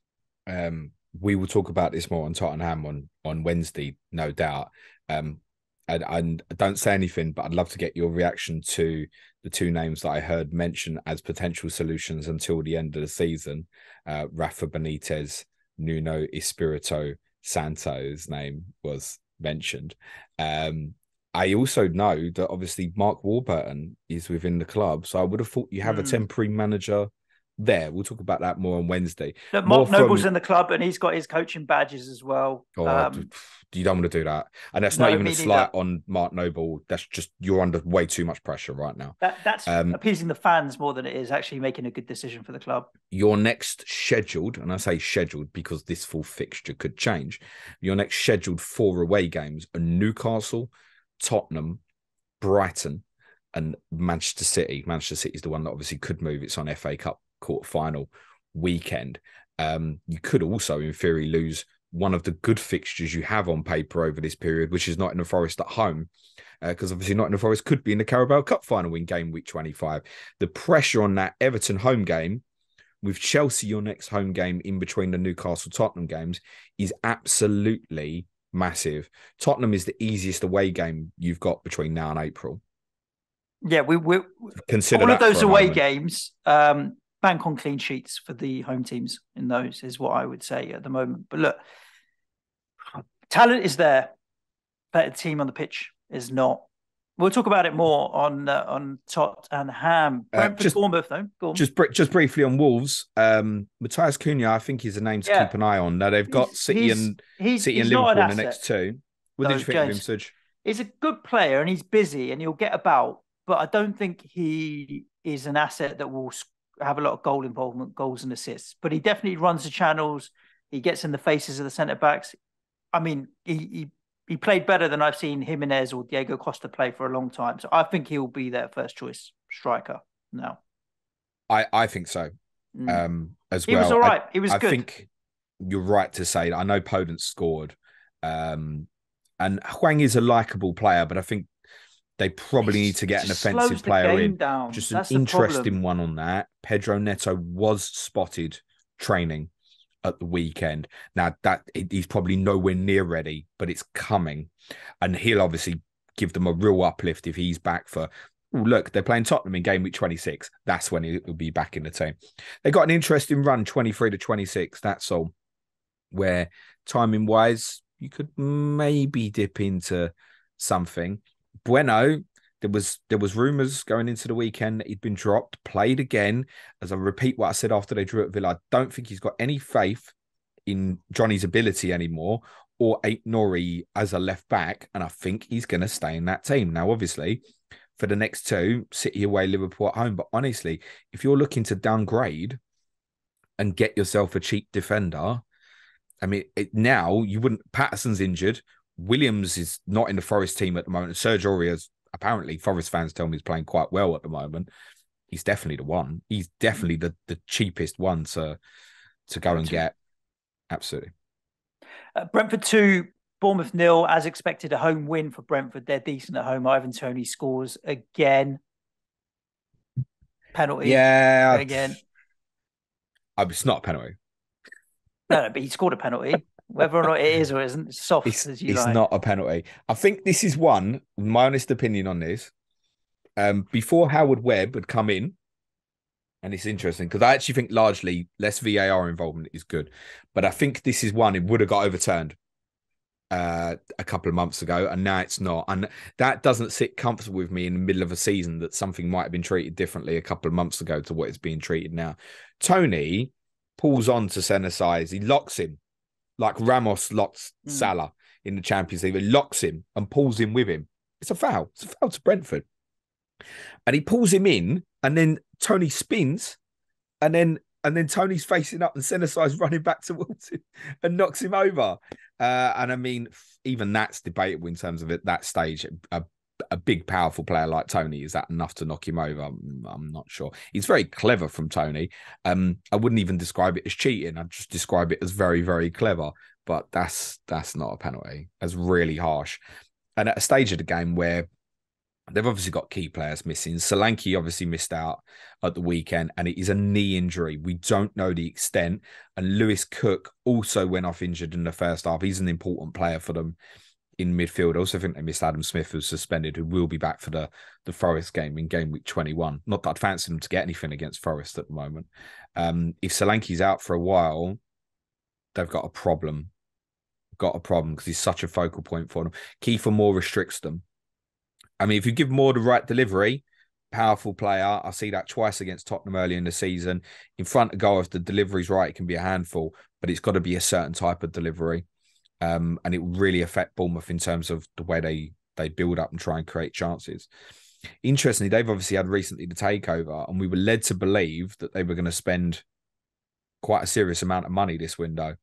We will talk about this more on Tottenham on Wednesday, no doubt. And don't say anything, but I'd love to get your reaction to the two names that I heard mentioned as potential solutions until the end of the season. Rafa Benitez, Nuno Espirito Santo's name was mentioned. I also know that obviously Mark Warburton is within the club, so I would have thought you have a temporary manager there. We'll talk about that more on Wednesday. Look, Mark Noble's in the club and he's got his coaching badges as well. You don't want to do that. And that's not even a slight on Mark Noble. That's just, you're under way too much pressure right now. That's appeasing the fans more than it is actually making a good decision for the club. Your next scheduled, and I say scheduled because this full fixture could change, your next scheduled 4 away games are Newcastle, Tottenham, Brighton, and Manchester City. Manchester City is the one that obviously could move. It's on FA Cup quarter-final weekend. You could also, in theory, lose one of the good fixtures you have on paper over this period, which is Nottingham Forest at home, because obviously Nottingham Forest could be in the Carabao Cup final in game week 25. The pressure on that Everton home game, with Chelsea your next home game in between the Newcastle-Tottenham games, is absolutely massive. Tottenham is the easiest away game you've got between now and April. Yeah, we consider all of those away games. Bank on clean sheets for the home teams in those is what I would say at the moment. But look, talent is there, but the team on the pitch is not. We'll talk about it more on Tottenham. Brentford, Bournemouth, though. Go on. Just briefly on Wolves. Matthias Cunha, I think, is a name to keep an eye on. Now they've got City and Liverpool in the next 2. What did you think of him, Suj? He's a good player and he's busy and he'll get about, but I don't think he is an asset that will have a lot of goal involvement, goals and assists. But he definitely runs the channels. He gets in the faces of the centre backs. I mean, he played better than I've seen Jimenez or Diego Costa play for a long time. So I think he'll be their first choice striker now. I think so. As well. He was all right. He was good. I think you're right to say that. I know Podence scored. And Hwang is a likeable player, but I think they probably need to get an offensive player in. Down. Just an interesting one on that. Pedro Neto was spotted training at the weekend. Now, that he's probably nowhere near ready, but it's coming. And he'll obviously give them a real uplift if he's back for... look, they're playing Tottenham in game week 26. That's when he'll be back in the team. They got an interesting run, 23 to 26. That's all. Where timing-wise, you could maybe dip into something. Bueno, there was rumours going into the weekend that he'd been dropped, played again. As I repeat what I said after they drew at Villa, I don't think he's got any faith in Johnny's ability anymore or Aït-Nouri as a left back, and I think he's going to stay in that team. Now, obviously, for the next 2, City away, Liverpool at home. But honestly, if you're looking to downgrade and get yourself a cheap defender, I mean, now you wouldn't... Patterson's injured. Williams is not in the Forest team at the moment. Serge Aurier's, apparently, Forest fans tell me he's playing quite well at the moment. He's definitely the one. He's definitely the cheapest one to go and get. Absolutely. Brentford 2, Bournemouth 0. As expected, a home win for Brentford. They're decent at home. Ivan Toney scores again. Penalty. Yeah. Again. It's not a penalty. No, but he scored a penalty. Whether or not it is or isn't, it's soft as you like. It's not a penalty. I think this is one, my honest opinion on this, before Howard Webb had come in, and it's interesting because I actually think largely less VAR involvement is good. But I think this is one, it would have got overturned a couple of months ago, and now it's not. And that doesn't sit comfortable with me in the middle of a season that something might have been treated differently a couple of months ago to what it's being treated now. Tony pulls on to centre size. He locks him. Like Ramos locks Salah in the Champions League. He locks him and pulls him with him. It's a foul. It's a foul to Brentford. And he pulls him in, and then Tony spins, and then Tony's facing up and centre side's running back towards him and knocks him over. And I mean, even that's debatable in terms of at that stage, a a big, powerful player like Tony, is that enough to knock him over? I'm not sure. He's very clever from Tony. I wouldn't even describe it as cheating. I'd just describe it as very, very clever. But that's not a penalty. That's really harsh. And at a stage of the game where they've obviously got key players missing. Solanke obviously missed out at the weekend, and it is a knee injury. We don't know the extent. And Lewis Cook also went off injured in the first half. He's an important player for them in midfield. I also think they missed Adam Smith, who's suspended, who will be back for the Forest game in game week 21. Not that I'd fancy them to get anything against Forest at the moment. If Solanke's out for a while, they've got a problem. Because he's such a focal point for them. Kiefer Moore restricts them. I mean, if you give Moore the right delivery, powerful player. I see that twice against Tottenham early in the season. In front of goal, if the delivery's right, it can be a handful, but it's got to be a certain type of delivery. And it will really affect Bournemouth in terms of the way they build up and try and create chances. Interestingly, they've obviously had recently the takeover, and we were led to believe that they were going to spend quite a serious amount of money this window.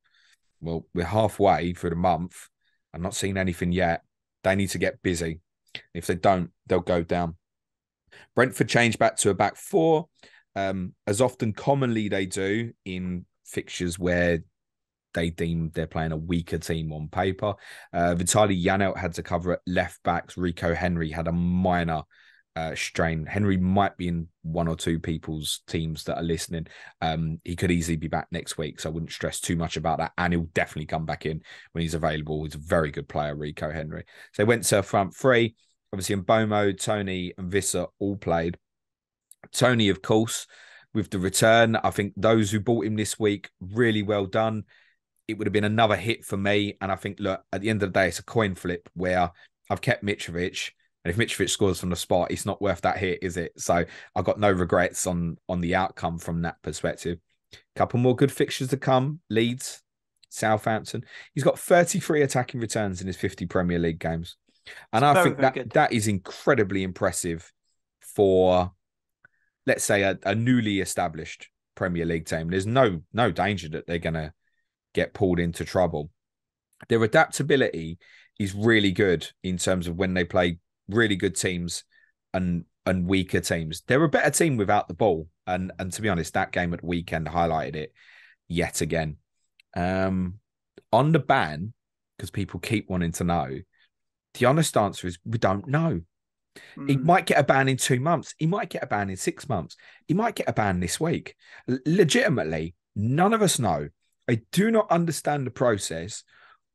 Well, we're halfway through the month. I'm not seeing anything yet. They need to get busy. If they don't, they'll go down. Brentford changed back to a back four, as often commonly they do in fixtures where they deem they're playing a weaker team on paper. Vitaly Janelt had to cover at left backs. Rico Henry had a minor strain. Henry might be in one or two people's teams that are listening. He could easily be back next week, so I wouldn't stress too much about that. And he'll definitely come back in when he's available. He's a very good player, Rico Henry. So they went to front three. Obviously, Mbomo, Tony, and Visser all played. Tony, of course, with the return. I think those who bought him this week, really well done. It would have been another hit for me. And I think, look, at the end of the day, it's a coin flip where I've kept Mitrovic. And if Mitrovic scores from the spot, it's not worth that hit, is it? So I've got no regrets on the outcome from that perspective. A couple more good fixtures to come. Leeds, Southampton. He's got 33 attacking returns in his 50 Premier League games. And I think that is incredibly impressive for, let's say, a newly established Premier League team. There's no danger that they're going to get pulled into trouble. Their adaptability is really good in terms of when they play really good teams and weaker teams. They're a better team without the ball. And to be honest, that game at the weekend highlighted it yet again. On the ban, because people keep wanting to know, the honest answer is we don't know. He might get a ban in 2 months. He might get a ban in 6 months. He might get a ban this week. Legitimately, none of us know. I do not understand the process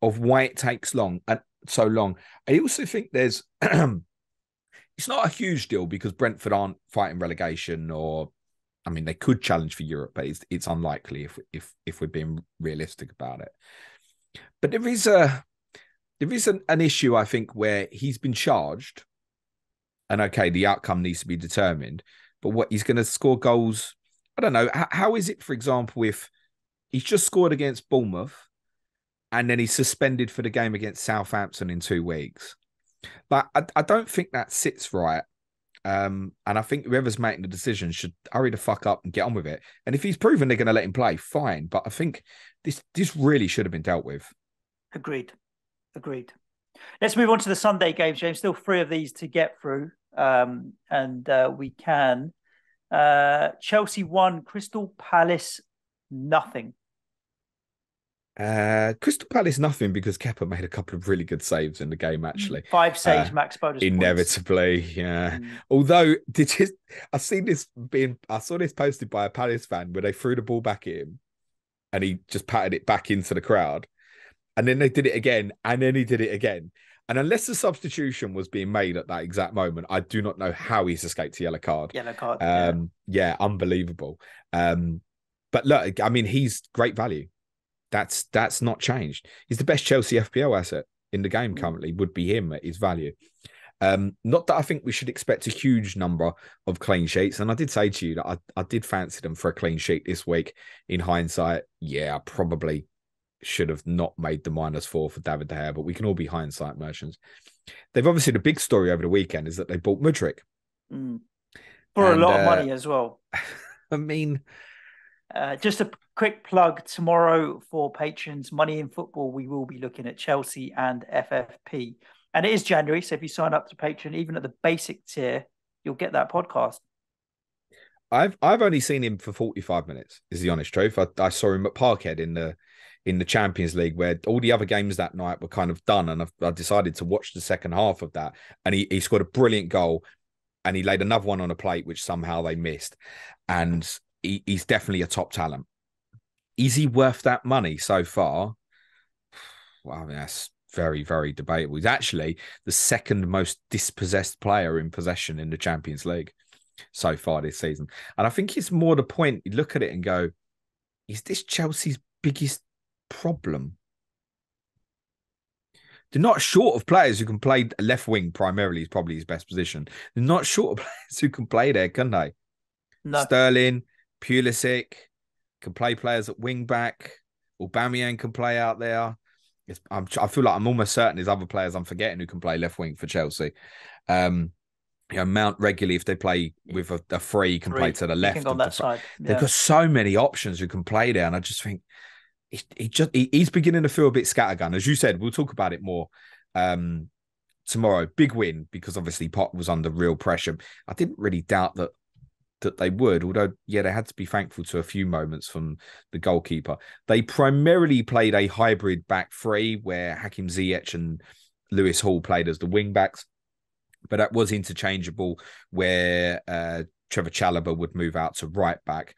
of why it takes so long. I also think there's it's not a huge deal because Brentford aren't fighting relegation, or I mean they could challenge for Europe, but it's unlikely if we're being realistic about it. But there is an issue, I think, where he's been charged, and okay, the outcome needs to be determined. But what he's going to score goals? I don't know. How is it, for example, if he's just scored against Bournemouth and then he's suspended for the game against Southampton in 2 weeks? But I don't think that sits right. And I think whoever's making the decision should hurry the fuck up and get on with it. And if he's proven they're going to let him play, fine. But I think this really should have been dealt with. Agreed. Let's move on to the Sunday games, James. Still 3 of these to get through. And we can. Chelsea 1, Crystal Palace 0. Crystal Palace 0 because Kepa made a couple of really good saves in the game, actually. 5 saves, max bonus inevitably points. Yeah. Although I saw this posted by a Palace fan where they threw the ball back at him and he just patted it back into the crowd, and then they did it again, and then he did it again. And unless the substitution was being made at that exact moment, I do not know how he's escaped a yellow card. Yeah, unbelievable. But look, I mean, he's great value. That's not changed. He's the best Chelsea FPL asset in the game currently, would be him at his value. Not that I think we should expect a huge number of clean sheets. And I did say to you that I did fancy them for a clean sheet this week. In hindsight, yeah, I probably should have not made the -4 for David De Gea, but we can all be hindsight merchants. They've obviously, the big story over the weekend is that they bought Mudryk. For a lot of money as well. I mean... just a quick plug, tomorrow for patrons, Money in Football, we will be looking at Chelsea and FFP. And it is January, so if you sign up to Patreon, even at the basic tier, you'll get that podcast. I've only seen him for 45 minutes, is the honest truth. I saw him at Parkhead in the Champions League, where all the other games that night were kind of done, and I decided to watch the second half of that. And he scored a brilliant goal, and he laid another one on a plate, which somehow they missed. And he's definitely a top talent. Is he worth that money so far? Well, I mean, that's very, very debatable. He's actually the second most dispossessed player in possession in the Champions League so far this season. And I think it's more the point, you look at it and go, is this Chelsea's biggest problem? They're not short of players who can play left wing primarily, is probably his best position. They're not short of players who can play there, can they? No. Sterling, Pulisic can play players at wing back. Aubameyang can play out there. I feel like I'm almost certain there's other players I'm forgetting who can play left wing for Chelsea. Mount regularly, if they play with a free, can play to the left. On that side. Yeah. They've got so many options who can play there, and I just think he's beginning to feel a bit scattergun. As you said, we'll talk about it more tomorrow. Big win, because obviously Pot was under real pressure. I didn't really doubt that they would, although, yeah, they had to be thankful to a few moments from the goalkeeper. They primarily played a hybrid back three, where Hakim Ziyech and Lewis Hall played as the wing backs. But that was interchangeable, where Trevor Chalobah would move out to right back.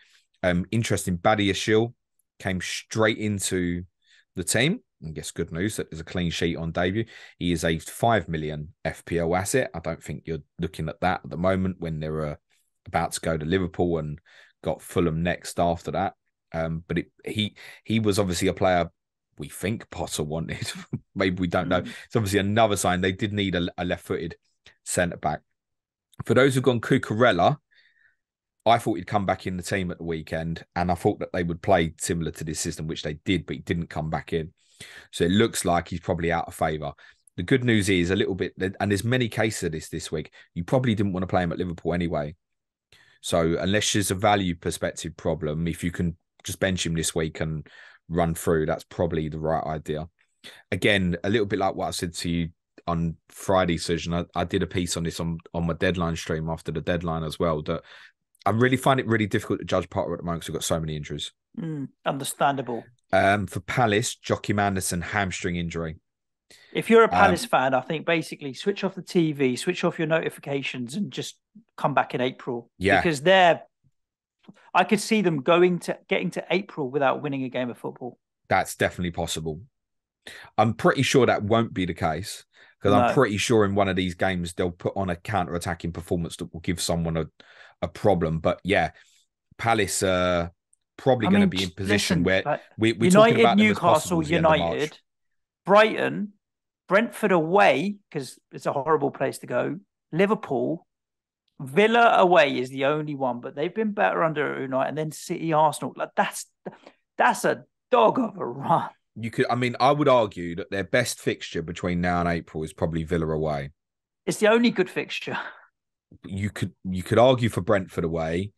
Interesting, Badiashile came straight into the team. I guess good news that there's a clean sheet on debut. He is a 5 million FPL asset. I don't think you're looking at that at the moment when they're about to go to Liverpool and got Fulham next after that. But he was obviously a player we think Potter wanted. Maybe we don't know. It's obviously another sign they did need a left-footed centre-back. For those who've gone Cucurella, I thought he'd come back in the team at the weekend, and I thought that they would play similar to this system, which they did, but he didn't come back in. So it looks like he's probably out of favour. The good news is a little bit, and there's many cases of this week, you probably didn't want to play him at Liverpool anyway. So unless there's a value perspective problem, if you can just bench him this week and run through, that's probably the right idea. Again, a little bit like what I said to you on Friday, Suj, and I did a piece on this on my deadline stream after the deadline as well, that I really find it really difficult to judge Potter at the moment because we've got so many injuries. Understandable. For Palace, Joachim Anderson, hamstring injury. If you're a Palace fan, I think basically switch off the TV, switch off your notifications, and just come back in April. Yeah. Because I could see them getting to April without winning a game of football. That's definitely possible. I'm pretty sure that won't be the case, because I'm pretty sure in one of these games they'll put on a counter-attacking performance that will give someone a problem. But yeah, Palace probably going to be in position where we're United, talking about Newcastle, United, Brighton, Brentford away, because it's a horrible place to go. Liverpool, Villa away is the only one, but they've been better under Unai, and then City, Arsenal. Like that's a dog of a run. I would argue that their best fixture between now and April is probably Villa away. It's the only good fixture. You could argue for Brentford away.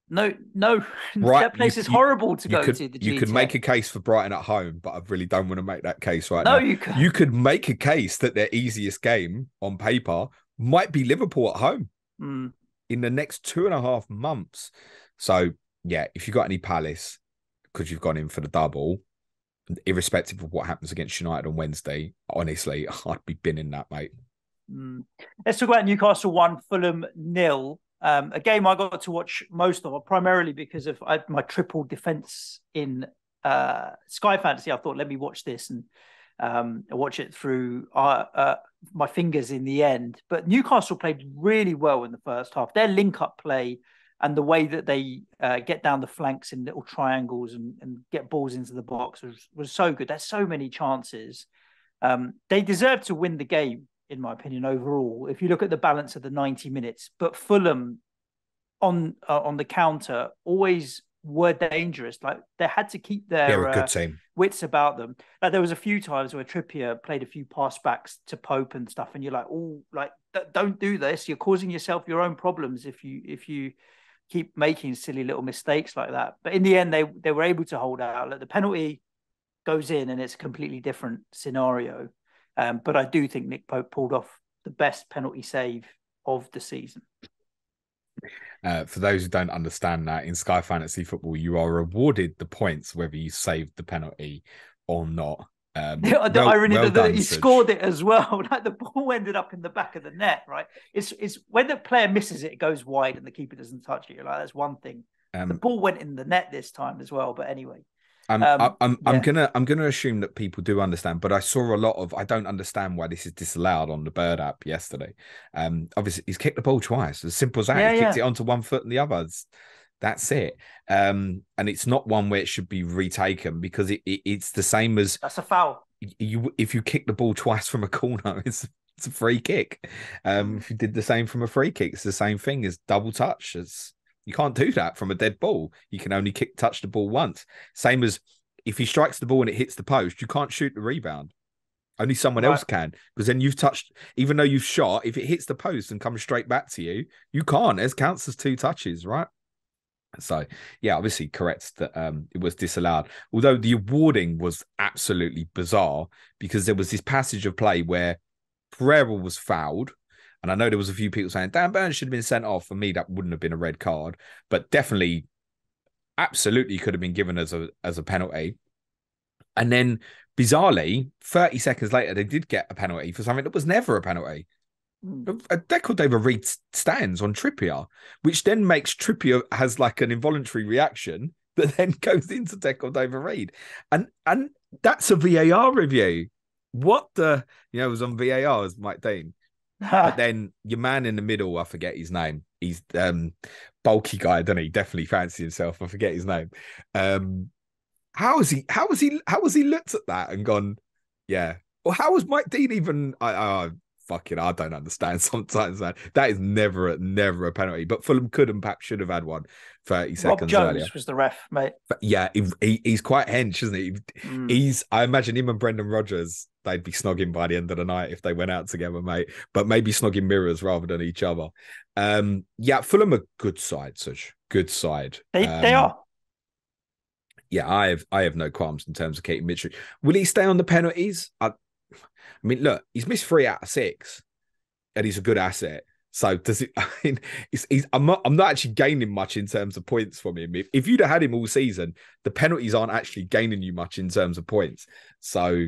No, that place is horrible to go to. You could make a case for Brighton at home, but I really don't want to make that case right now. No, you could. You could make a case that their easiest game on paper might be Liverpool at home in the next 2.5 months. So, yeah, if you've got any Palace, because you've gone in for the double, irrespective of what happens against United on Wednesday, honestly, I'd be binning that, mate. Let's talk about Newcastle 1, Fulham 0. A game I got to watch most of, primarily because of my triple defence in Sky Fantasy. I thought, let me watch this and watch it through my fingers in the end. But Newcastle played really well in the first half. Their link-up play and the way that they get down the flanks in little triangles and get balls into the box was so good. There's so many chances. They deserve to win the game, in my opinion, overall, if you look at the balance of the 90 minutes. But Fulham on the counter always were dangerous. Like, they had to keep their a good team. Wits about them. Like, there was a few times where Trippier played a few pass backs to Pope and stuff, and you're like, oh, like, don't do this. You're causing yourself your own problems if you keep making silly little mistakes like that. But in the end, they were able to hold out. Like, the penalty goes in and it's a completely different scenario. But I do think Nick Pope pulled off the best penalty save of the season. For those who don't understand that, in Sky Fantasy Football, you are rewarded the points whether you saved the penalty or not. The irony that he Suj. scored it as well. Like the ball ended up in the back of the net, right? It's when the player misses it, it goes wide and the keeper doesn't touch it. You're like, that's one thing. The ball went in the net this time as well. But anyway, I'm gonna assume that people do understand, but I saw a lot of I don't understand why this is disallowed on the Bird app yesterday. Obviously he's kicked the ball twice, as simple as that. Yeah, he kicked it onto one foot and the other. That's it. And it's not one where it should be retaken because it's the same as that's a foul. If you kick the ball twice from a corner, it's a free kick. If you did the same from a free kick, it's the same thing as double touch. You can't do that from a dead ball. You can only touch the ball once. Same as if he strikes the ball and it hits the post, you can't shoot the rebound. Only someone else can, because then you've touched, even though you've shot, if it hits the post and comes straight back to you, you can't. It counts as 2 touches, right? So, yeah, obviously correct that it was disallowed. Although the awarding was absolutely bizarre because there was this passage of play where Pereira was fouled. And I know there was a few people saying, Dan Burns should have been sent off. For me, that wouldn't have been a red card, but definitely, absolutely could have been given as a penalty. And then, bizarrely, 30 seconds later, they did get a penalty for something that was never a penalty. A Deco David Reed stands on Trippier, which then makes Trippier has like an involuntary reaction that then goes into Deco David Reed. And that's a VAR review. What the, it was on VAR as Mike Dean. But then your man in the middle, I forget his name. He's bulky guy, doesn't he? Definitely fancy himself. I forget his name. How was he looked at that and gone, yeah. Well, how was Mike Dean even? I don't understand sometimes. That is never a penalty. But Fulham could and perhaps should have had one 30 seconds Rob Jones earlier. was the ref, mate. But yeah, he's quite hench, isn't he? I imagine him and Brendan Rodgers, they'd be snogging by the end of the night if they went out together, mate. But maybe snogging mirrors rather than each other. Yeah, Fulham are good side, Suj. Good side. They are. Yeah, I have no qualms in terms of keeping Mitchell. Will he stay on the penalties? I mean, look, he's missed 3 out of 6, and he's a good asset. So does it? I mean, I'm not actually gaining much in terms of points from him. If you'd have had him all season, the penalties aren't actually gaining you much in terms of points. So,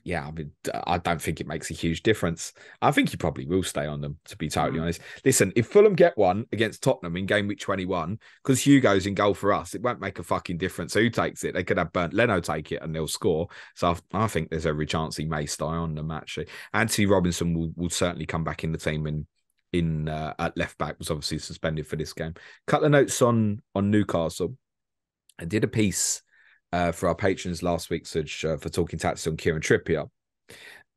yeah, I mean, I don't think it makes a huge difference. I think he probably will stay on them, to be totally honest. Listen, if Fulham get one against Tottenham in game week 21, because Hugo's in goal for us, it won't make a fucking difference who takes it. They could have Bernd Leno take it and they'll score. So I think there's every chance he may stay on them, actually. Anthony Robinson will certainly come back in the team in at left back, was obviously suspended for this game. Couple of notes on Newcastle. I did a piece for our patrons last week, Suj, for talking tactics on Kieran Trippier.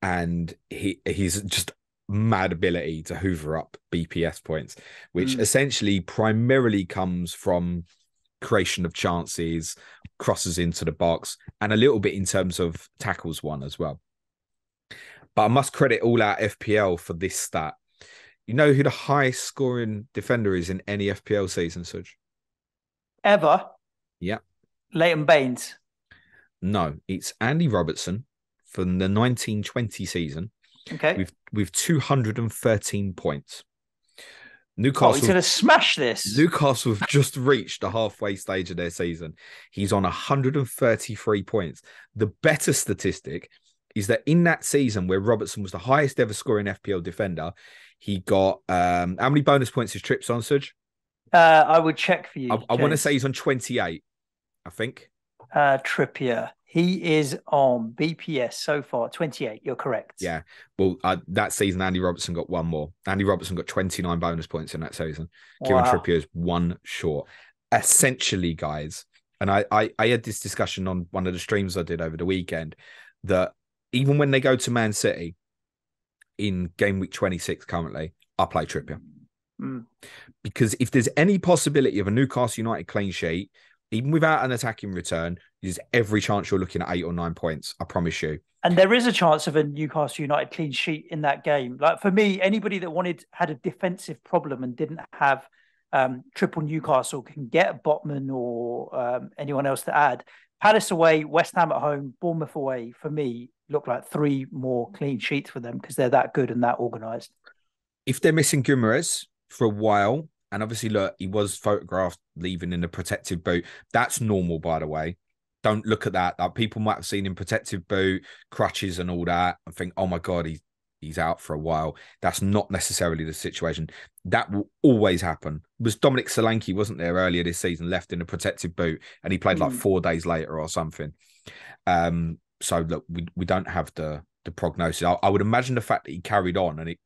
And he's just mad ability to hoover up BPS points, which essentially primarily comes from creation of chances, crosses into the box, and a little bit in terms of tackles won as well. But I must credit all our FPL for this stat. You know who the highest scoring defender is in any FPL season, Suj? Ever? Yeah. Leighton Baines. No, it's Andy Robertson from the 1920 season. Okay. With 213 points. Newcastle. He's going to smash this. Newcastle have just reached the halfway stage of their season. He's on 133 points. The better statistic is that in that season where Robertson was the highest ever scoring FPL defender, he got how many bonus points is Trips on, Suj? I would check for you. I want to say he's on 28. I think. Trippier. He is on BPS so far, 28. You're correct. Yeah. Well, that season, Andy Robertson got one more. Andy Robertson got 29 bonus points in that season. Wow. Kieran Trippier is 1 short. Essentially, guys, and I had this discussion on one of the streams I did over the weekend, that even when they go to Man City in game week 26 currently, I play Trippier. Because if there's any possibility of a Newcastle United clean sheet, even without an attacking return, there's every chance you're looking at 8 or 9 points. I promise you. And there is a chance of a Newcastle United clean sheet in that game. Like for me, anybody that had a defensive problem and didn't have triple Newcastle can get Botman or anyone else to add. Palace away, West Ham at home, Bournemouth away. For me, look like 3 more clean sheets for them because they're that good and that organised. If they're missing Guimaraes for a while, and obviously, look, he was photographed leaving in a protective boot. That's normal, by the way. Don't look at that. People might have seen him protective boot, crutches, and all that, and think, "Oh my god, he's out for a while." That's not necessarily the situation. That will always happen. It was Dominic Solanke, wasn't there, earlier this season, left in a protective boot, and he played like 4 days later or something. So look, we don't have the prognosis. I would imagine the fact that he carried on and it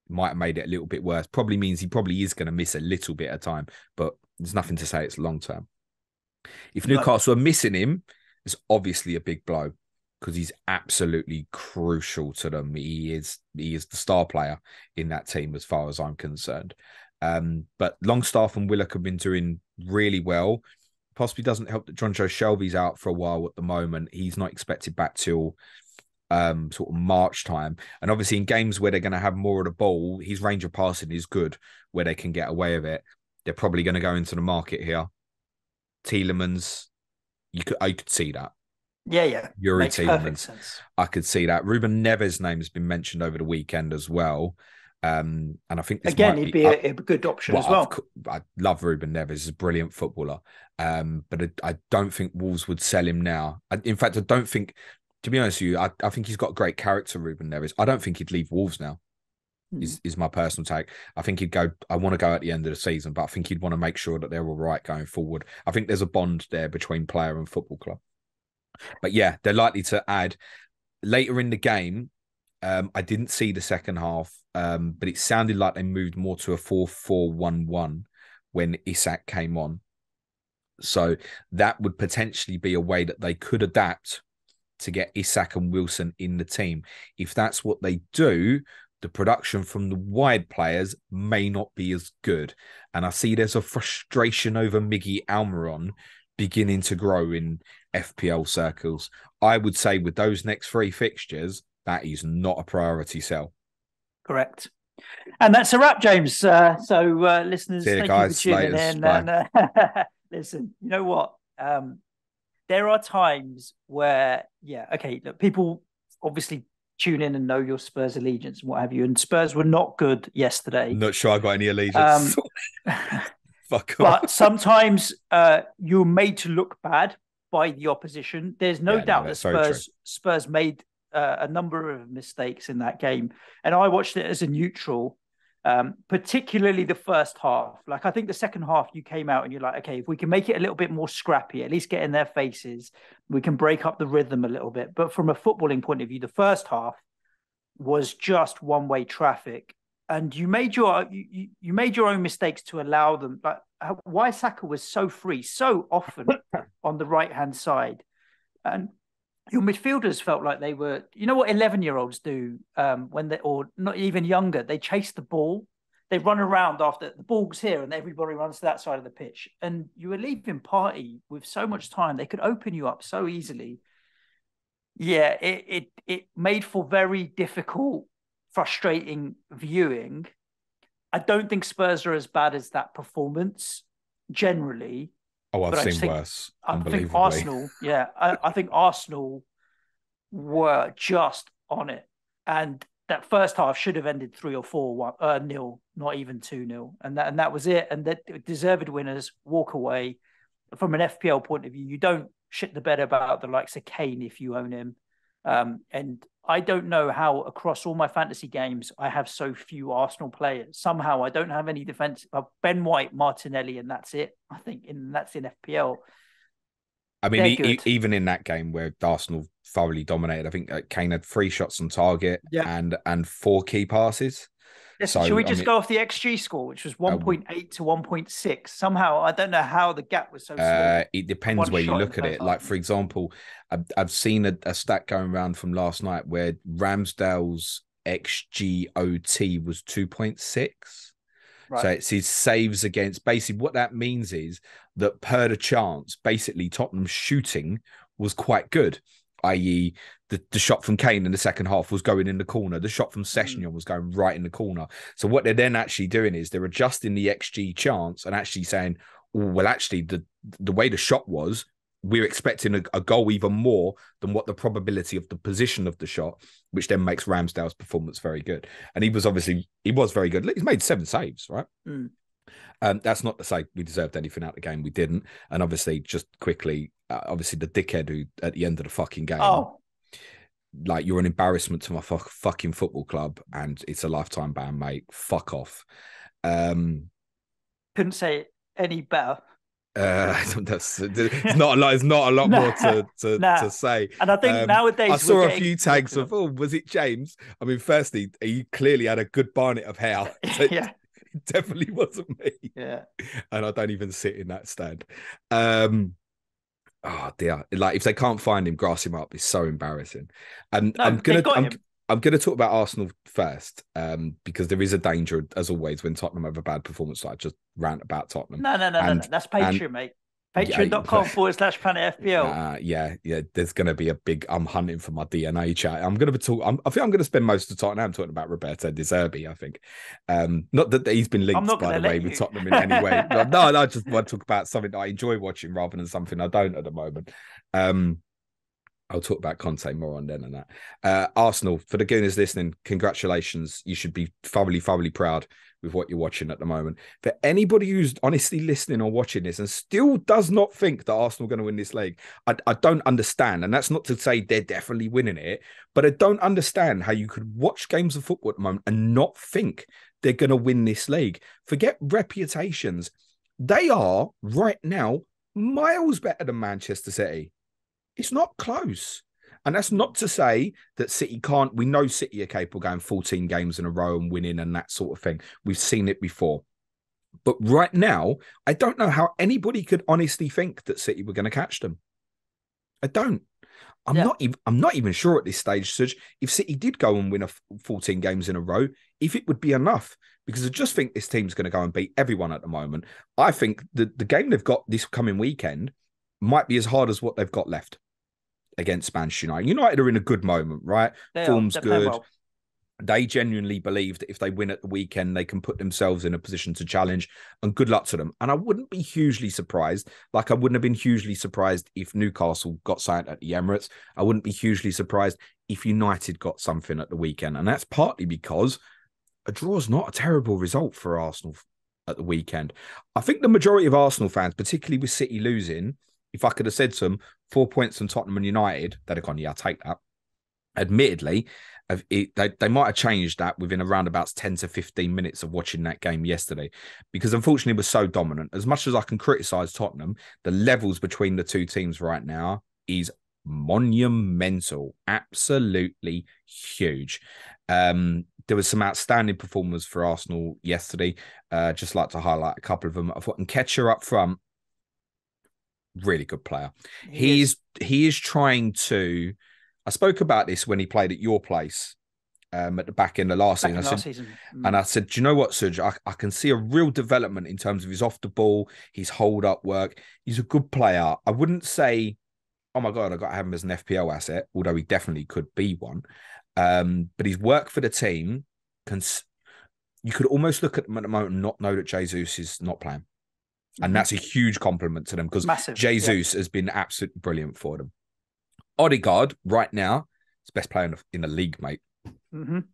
might have made it a little bit worse. Probably means he probably is going to miss a little bit of time, but there's nothing to say it's long term. If Newcastle are missing him, it's obviously a big blow because he's absolutely crucial to them. He is the star player in that team as far as I'm concerned. But Longstaff and Willock have been doing really well. Possibly doesn't help that Jonjo Shelvey's out for a while at the moment. He's not expected back till sort of March time. And obviously in games where they're going to have more of the ball, his range of passing is good where they can get away with it. They're probably going to go into the market here. Tielemans, I could see that. Yeah. Yuri Tielemans. I could see that. Ruben Neves' name has been mentioned over the weekend as well. And I think this he'd be a good option as well. I love Ruben Neves. He's a brilliant footballer. But I don't think Wolves would sell him now. In fact, I don't think, to be honest with you, I think he's got great character, Ruben Neves. I don't think he'd leave Wolves now, is my personal take. I think he'd go, I want to go at the end of the season, but I think he'd want to make sure that they're all right going forward. I think there's a bond there between player and football club. But yeah, they're likely to add later in the game. I didn't see the second half, but it sounded like they moved more to a 4-4-1-1 when Isak came on. So that would potentially be a way that they could adapt to get Isak and Wilson in the team. If that's what they do, the production from the wide players may not be as good. And I see there's a frustration over Miggy Almiron beginning to grow in FPL circles. I would say with those next 3 fixtures, that is not a priority sell. Correct. And that's a wrap, James. Listeners, thank you for tuning in. And, listen, you know what? There are times where, look, people obviously tune in and know your Spurs allegiance and what have you. And Spurs were not good yesterday. I'm not sure I got any allegiance. Fuck off. But sometimes you're made to look bad by the opposition. There's no doubt that Spurs made a number of mistakes in that game. And I watched it as a neutral, particularly the first half. Like, I think the second half you came out and you're like, okay, if we can make it a little bit more scrappy, at least get in their faces, we can break up the rhythm a little bit. But from a footballing point of view, the first half was just one-way traffic. And you made your own mistakes to allow them. Like, why Saka was so free so often on the right-hand side. And your midfielders felt like they were, you know what 11-year-olds do when they, or not even younger, they chase the ball. They run around after the ball's here and everybody runs to that side of the pitch. And you were leaving Party with so much time. They could open you up so easily. Yeah, it made for very difficult, frustrating viewing. I don't think Spurs are as bad as that performance generally. Oh, I've seen worse. I think Arsenal, I think Arsenal were just on it. And that first half should have ended 3 or 4-0, not even 2-0. And that was it. And that deserved winners walk away. From an FPL point of view, you don't shit the bed about the likes of Kane if you own him. And I don't know how across all my fantasy games I have so few Arsenal players. Somehow I don't have any defense. Ben White, Martinelli, and that's it. I think, and that's in FPL. I mean, even in that game where Arsenal thoroughly dominated, I think Kane had 3 shots on target and 4 key passes. Yes, so, should we just go off the XG score, which was 1.8 to 1.6? Somehow, I don't know how the gap was so small. It depends where you look at it. Like, for example, I've seen a stat going around from last night where Ramsdale's XGOT was 2.6. Right. So it's his saves against. Basically, what that means is that per the chance, basically Tottenham's shooting was quite good, i.e. the shot from Kane in the second half was going in the corner. The shot from Sessegnon was going right in the corner. So what they're then actually doing is they're adjusting the XG chance and actually saying, oh, well, actually, the way the shot was we're expecting a goal even more than what the probability of the position of the shot, which then makes Ramsdale's performance very good. And he was very good. He's made 7 saves, right? Mm. That's not to say we deserved anything out of the game. We didn't. And obviously, just quickly, obviously the dickhead who at the end of the fucking game, like, you're an embarrassment to my fucking football club, and it's a lifetime ban, mate. Fuck off. Couldn't say it any better. It's not a lot. It's not a lot more to say. And I think nowadays I saw a few tags of, was it James? I mean, firstly, he clearly had a good barnet of hair. So yeah, it definitely wasn't me. Yeah, and I don't even sit in that stand. Oh dear! Like, if they can't find him, grass him up. It's so embarrassing. And I'm gonna talk about Arsenal first, because there is a danger, as always, when Tottenham have a bad performance. Like, just rant about Tottenham. No. That's Patreon, mate. Patreon.com/Planet FPL. Yeah. There's going to be a big. I'm hunting for my DNA chat. I think I'm going to spend most of the time talking about Roberto De Zerbi. I think, not that he's been linked, by the way, with Tottenham in any way. No, I just want to talk about something that I enjoy watching rather than something I don't at the moment. I'll talk about Conte more on then and that. Arsenal, for the Gooners listening, congratulations. You should be thoroughly, thoroughly proud with what you're watching at the moment. For anybody who's honestly listening or watching this and still does not think that Arsenal are going to win this league, I don't understand. And that's not to say they're definitely winning it, but I don't understand how you could watch games of football at the moment and not think they're going to win this league. Forget reputations. They are right now miles better than Manchester City. It's not close. And that's not to say that City can't. We know City are capable of going 14 games in a row and winning and that sort of thing. We've seen it before. But right now, I don't know how anybody could honestly think that City were going to catch them. I don't. I'm not even sure at this stage, Suj, if City did go and win 14 games in a row, if it would be enough. Because I just think this team's going to go and beat everyone at the moment. I think the game they've got this coming weekend might be as hard as what they've got left against Manchester United. United are in a good moment, right? Form's good. Well. They genuinely believe that if they win at the weekend, they can put themselves in a position to challenge, and good luck to them. And I wouldn't be hugely surprised, like I wouldn't have been hugely surprised if Newcastle got something at the Emirates. I wouldn't be hugely surprised if United got something at the weekend. And that's partly because a draw is not a terrible result for Arsenal at the weekend. I think the majority of Arsenal fans, particularly with City losing, if I could have said to them, 4 points from Tottenham and United, they'd have gone, yeah, I'll take that. Admittedly, they might have changed that within around about 10 to 15 minutes of watching that game yesterday, because unfortunately it was so dominant. As much as I can criticise Tottenham, the levels between the two teams right now is monumental, absolutely huge. There was some outstanding performers for Arsenal yesterday. Just like to highlight a couple of them. I thought Nketiah up front, really good player. He is trying to. I spoke about this when he played at your place at the back end of last season. And I said, do you know what, Suj? I can see a real development in terms of his off the ball, his hold up work. He's a good player. I wouldn't say, oh my God, I got to have him as an FPL asset, although he definitely could be one. But his work for the team, you could almost look at them at the moment and not know that Jesus is not playing. And that's a huge compliment to them, because Jesus has been absolutely brilliant for them. Odegaard, right now, is best player in the league, mate.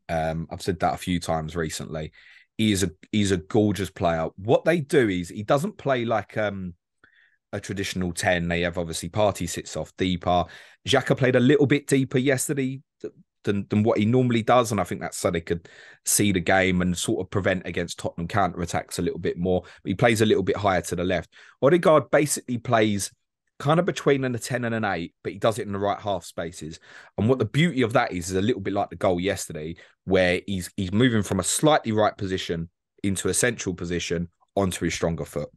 I've said that a few times recently. He's a gorgeous player. What they do is he doesn't play like a traditional 10. They have obviously Partey sits off deeper. Xhaka played a little bit deeper yesterday than what he normally does, and I think that's so they could see the game and sort of prevent against Tottenham counter-attacks a little bit more. But he plays a little bit higher to the left. Odegaard basically plays kind of between a 10 and an 8, but he does it in the right half spaces. And what the beauty of that is a little bit like the goal yesterday, where he's moving from a slightly right position into a central position onto his stronger foot.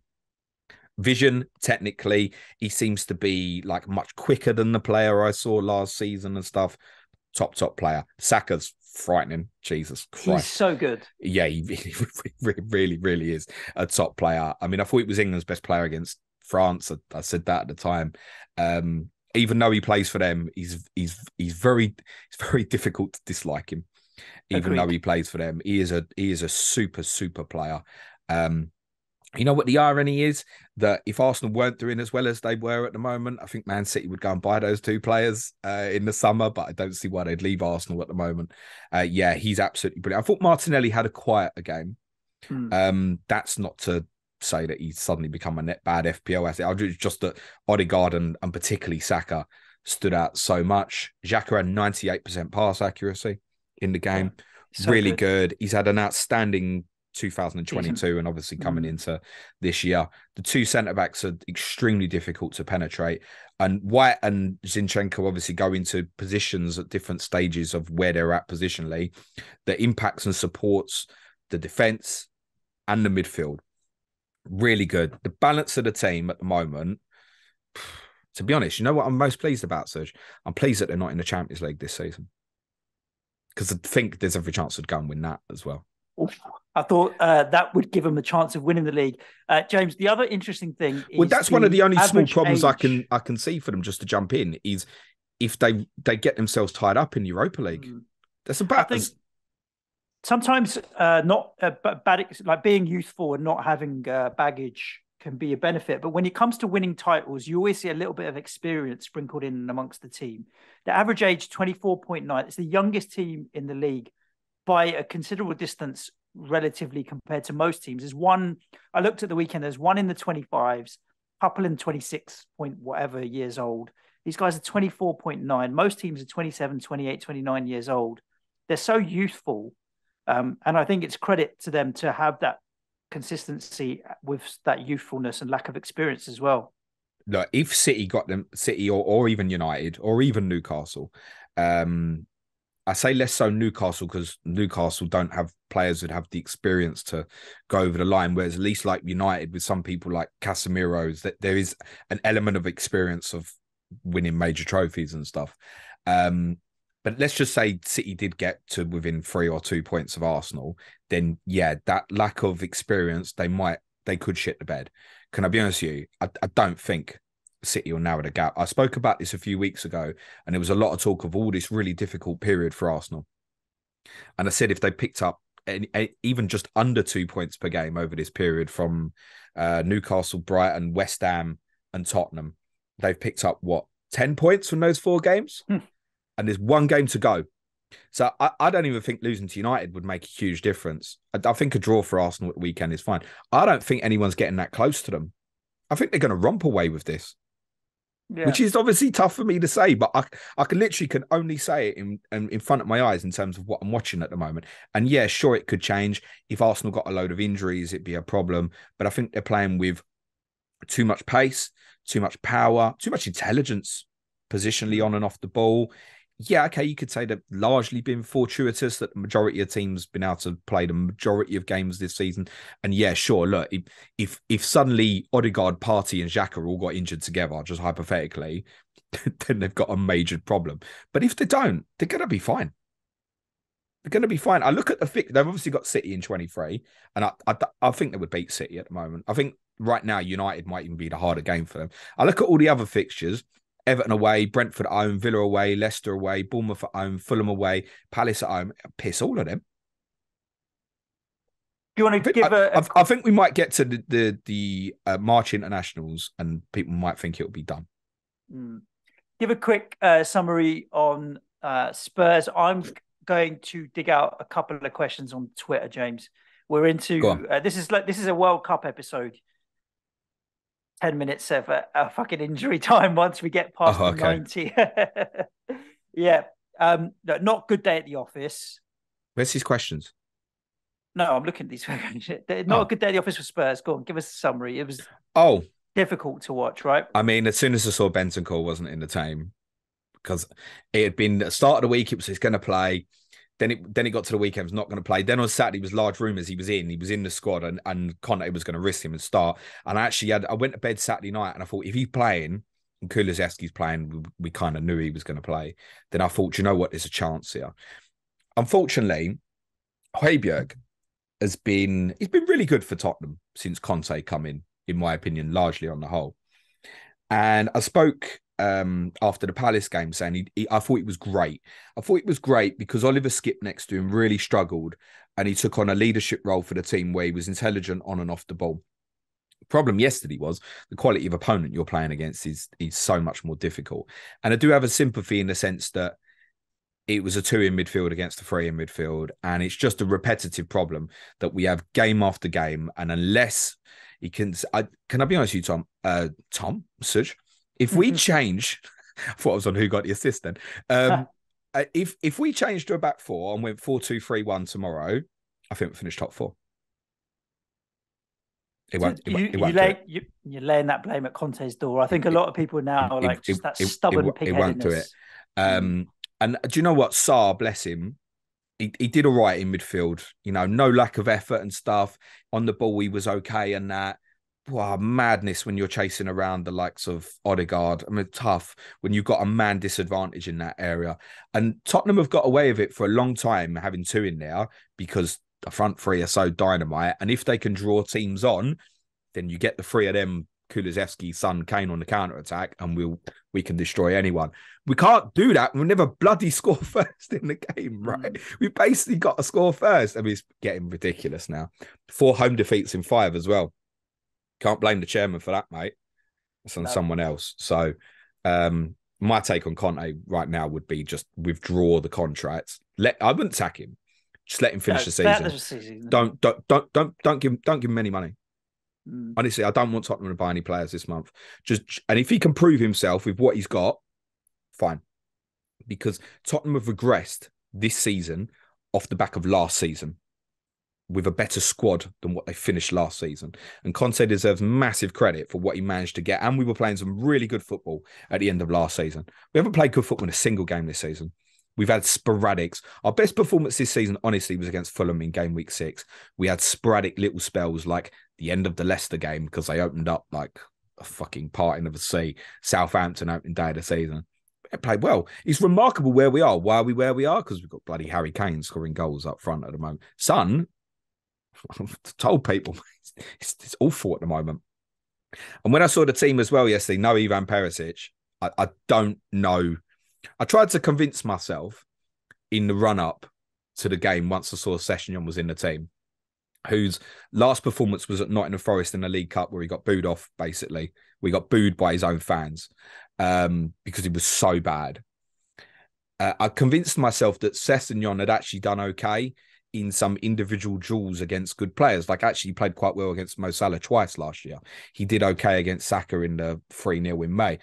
Vision, technically, he seems to be like much quicker than the player I saw last season and stuff. Top player. Saka's frightening. Jesus Christ. He's so good. Yeah, he really is a top player. I mean, I thought he was England's best player against France. I said that at the time. Even though he plays for them, he's very difficult to dislike him. Even though he plays for them, he is a super player. You know what the irony is? That if Arsenal weren't doing as well as they were at the moment, I think Man City would go and buy those two players in the summer, but I don't see why they'd leave Arsenal at the moment. Yeah, he's absolutely brilliant. I thought Martinelli had a quieter game. That's not to say that he's suddenly become a net bad FPL asset. I just that Odegaard and particularly Saka stood out so much. Xhaka had 98% pass accuracy in the game. Yeah, so really good. He's had an outstanding 2022 Decent. and obviously coming into this year. The two centre-backs are extremely difficult to penetrate. And White and Zinchenko obviously go into positions at different stages of where they're at positionally that impacts and supports the defence and the midfield. Really good. The balance of the team at the moment, to be honest, you know what I'm most pleased about, Suj? I'm pleased that they're not in the Champions League this season. Because I think there's every chance they'd go and win that as well. I thought that would give them a chance of winning the league. James, the other interesting thing is, well, that's one of the only small problems age. I can see for them, just to jump in, is if they get themselves tied up in Europa League. That's about. I think sometimes not bad, like being youthful and not having baggage can be a benefit. But when it comes to winning titles, you always see a little bit of experience sprinkled in amongst the team. The average age 24.9. It's the youngest team in the league by a considerable distance relatively compared to most teams. There's one, I looked at the weekend, there's one in the 25s, couple in 26 point whatever years old. These guys are 24.9. Most teams are 27, 28, 29 years old. They're so youthful. And I think it's credit to them to have that consistency with that youthfulness and lack of experience as well. Look, if City got them, City or even United or even Newcastle, I say less so Newcastle because Newcastle don't have players that have the experience to go over the line, whereas at least like United with some people like Casemiro's, that there is an element of experience of winning major trophies and stuff. But let's just say City did get to within 3 or 2 points of Arsenal, then yeah, that lack of experience, they could shit the bed. Can I be honest with you? I don't think City will narrow the gap. I spoke about this a few weeks ago, and there was a lot of talk of all this really difficult period for Arsenal. And I said if they picked up even just under 2 points per game over this period from Newcastle, Brighton, West Ham, and Tottenham, they've picked up, 10 points from those 4 games? And there's 1 game to go. So I don't even think losing to United would make a huge difference. I think a draw for Arsenal at the weekend is fine. I don't think anyone's getting that close to them. I think they're going to romp away with this. Yeah. Which is obviously tough for me to say, but I can only say it in front of my eyes in terms of what I'm watching at the moment. And yeah, sure, it could change. If Arsenal got a load of injuries, it'd be a problem. But I think they're playing with too much pace, too much power, too much intelligence positionally on and off the ball. Yeah, okay, you could say they've largely been fortuitous that the majority of teams been able to play the majority of games this season. And yeah, sure, look, if suddenly Odegaard, Partey and Xhaka all got injured together, just hypothetically, then they've got a major problem. But if they don't, they're going to be fine. They're going to be fine. I look at they've obviously got City in 23, and I think they would beat City at the moment. I think right now United might even be the harder game for them. I look at all the other fixtures. Everton away, Brentford at home, Villa away, Leicester away, Bournemouth at home, Fulham away, Palace at home. Piss all of them. Do you want to give I think we might get to the March internationals and people might think it'll be done. Give a quick summary on Spurs. I'm going to dig out a couple of questions on Twitter, James. We're into this is a World Cup episode. 10 minutes of a fucking injury time once we get past the 90. Yeah. Not good day at the office. Where's these questions? No, I'm looking at these. Not a good day at the office for Spurs. Go on, give us a summary. It was difficult to watch, right? I mean, as soon as I saw Bentancur wasn't in the team, because it had been the start of the week, he's going to play. Then it got to the weekend, was not going to play. Then on Saturday, was large rumours he was in the squad and Conte was going to risk him and start. And I went to bed Saturday night and I thought, if he's playing and Kulusevski's playing, we kind of knew he was going to play. Then I thought, you know what, there's a chance here. Unfortunately, Højbjerg he's been really good for Tottenham since Conte come in my opinion, largely on the whole. And I spoke after the Palace game saying I thought it was great. I thought it was great because Oliver Skip next to him really struggled and he took on a leadership role for the team where he was intelligent on and off the ball. Problem yesterday was the quality of opponent you're playing against is so much more difficult. And I do have a sympathy in the sense that it was a 2 in midfield against a 3 in midfield. And it's just a repetitive problem that we have game after game. And unless he can I be honest with you, Tom, Suj, if we change, I thought I was on Who Got the Assist then. If we change to a back four and went 4-2-3-1 tomorrow, I think we finish top four. You're laying that blame at Conte's door. I think a lot of people now are like just that stubborn pig-headedness. It won't do it. And do you know what? Sarr, bless him, he did all right in midfield. You know, no lack of effort and stuff. On the ball, he was okay and that. Wow, madness when you're chasing around the likes of Odegaard. I mean, tough when you've got a man disadvantage in that area. And Tottenham have got away with it for a long time, having 2 in there because the front 3 are so dynamite. And if they can draw teams on, then you get the 3 of them, Kulusevski, Son, Kane on the counter-attack, and we can destroy anyone. We can't do that. We'll never bloody score first in the game, right? We basically got to score first. I mean, it's getting ridiculous now. 4 home defeats in 5 as well. Can't blame the chairman for that, mate. It's on someone else. So my take on Conte right now would be just withdraw the contract. I wouldn't sack him. Just let him finish the season. Don't give him any money. Honestly, I don't want Tottenham to buy any players this month. And if he can prove himself with what he's got, fine. Because Tottenham have regressed this season off the back of last season with a better squad than what they finished last season. And Conte deserves massive credit for what he managed to get. And we were playing some really good football at the end of last season. We haven't played good football in a single game this season. We've had sporadics. Our best performance this season, honestly, was against Fulham in game week 6. We had sporadic little spells like the end of the Leicester game because they opened up like a fucking parting of the sea. Southampton opening day of the season. They played well. It's remarkable where we are. Why are we where we are? Because we've got bloody Harry Kane scoring goals up front at the moment. Son, I've told people it's awful at the moment. And when I saw the team as well yesterday, no Ivan Perisic, I don't know. I tried to convince myself in the run-up to the game once I saw Sessegnon was in the team, whose last performance was at Nottingham Forest in the League Cup where he got booed off, basically. We got booed by his own fans because he was so bad. I convinced myself that Sessegnon had actually done okay in some individual duels against good players. Like actually he played quite well against Mo Salah twice last year. He did okay against Saka in the 3-0 in May.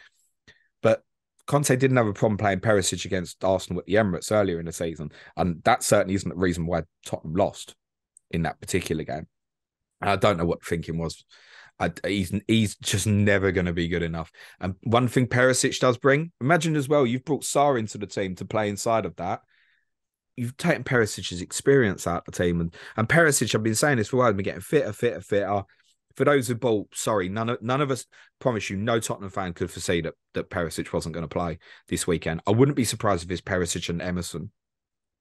But Conte didn't have a problem playing Perisic against Arsenal at the Emirates earlier in the season. And that certainly isn't the reason why Tottenham lost in that particular game. I don't know what the thinking was. He's just never going to be good enough. And one thing Perisic does bring, imagine as well, you've brought Sarr into the team to play inside of that. You've taken Perisic's experience out of the team. And Perisic, I've been saying this for a while, been getting fitter. For those who bought, sorry, none of us, promise you, no Tottenham fan could foresee that Perisic wasn't going to play this weekend. I wouldn't be surprised if it's Perisic and Emerson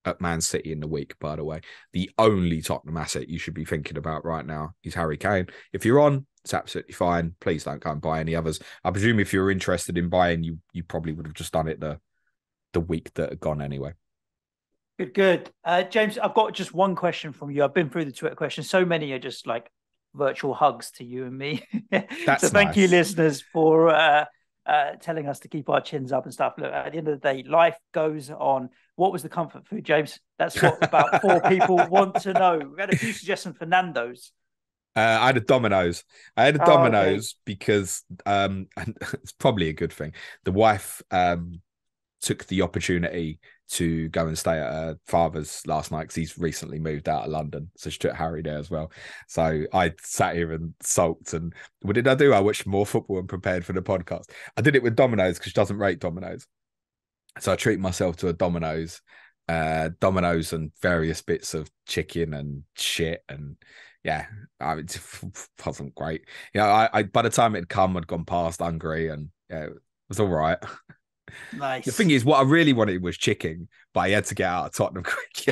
at Man City in the week, by the way. The only Tottenham asset you should be thinking about right now is Harry Kane. If you're on, it's absolutely fine. Please don't go and buy any others. I presume if you're interested in buying, you probably would have just done it the week that had gone anyway. Good. James, I've got just one question from you. I've been through the Twitter questions. So many are just like virtual hugs to you and me. So thank you, listeners, for telling us to keep our chins up and stuff. Look, at the end of the day, life goes on. What was the comfort food, James? That's what about 4 people want to know. We had a few suggestions for Nando's. I had a Domino's. Because and it's probably a good thing. The wife took the opportunity to go and stay at her father's last night because he's recently moved out of London. So she took Harry there as well. So I sat here and sulked. And what did I do? I watched more football and prepared for the podcast. I did it with Domino's because she doesn't rate Domino's. So I treat myself to a Domino's and various bits of chicken and shit. And yeah, it wasn't great. You know, I by the time it had come, I'd gone past hungry and yeah, it was all right. Nice. The thing is, what I really wanted was chicken, but I had to get out of Tottenham quick.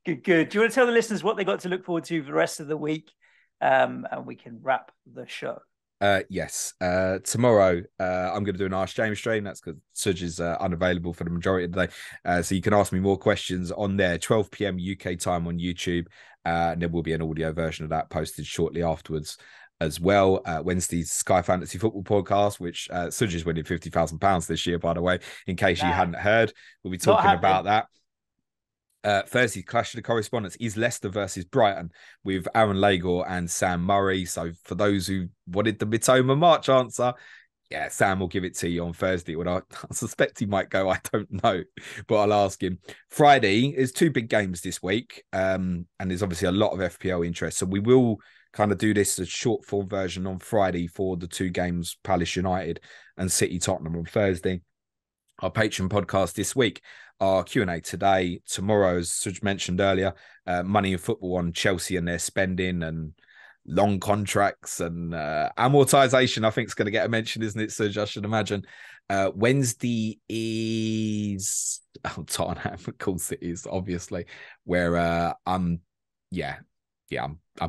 Good. Do you want to tell the listeners what they got to look forward to for the rest of the week? And we can wrap the show. Yes. Tomorrow, I'm going to do an Ask James stream. That's because Suj is unavailable for the majority of the day. So you can ask me more questions on there, 12 p.m. UK time on YouTube. And there will be an audio version of that posted shortly afterwards as well. Wednesday's Sky Fantasy Football podcast, which Suj is winning £50,000 this year, by the way, in case you hadn't heard. We'll be talking about that. Thursday, Clash of the Correspondents is Leicester versus Brighton with Aaron Lagor and Sam Murray. So for those who wanted the Mitoma March answer, yeah, Sam will give it to you on Thursday. What I suspect he might go, I don't know, but I'll ask him. Friday is 2 big games this week, and there's obviously a lot of FPL interest. So we will kind of do this as short form version on Friday for the 2 games, Palace United and City Tottenham on Thursday. Our Patreon podcast this week, our Q&A today. Tomorrow, as Suj mentioned earlier, money in football on Chelsea and their spending and long contracts and amortization, I think, is going to get a mention, isn't it, Suj? I should imagine. Wednesday is Tottenham, of course it is, obviously, where I'm going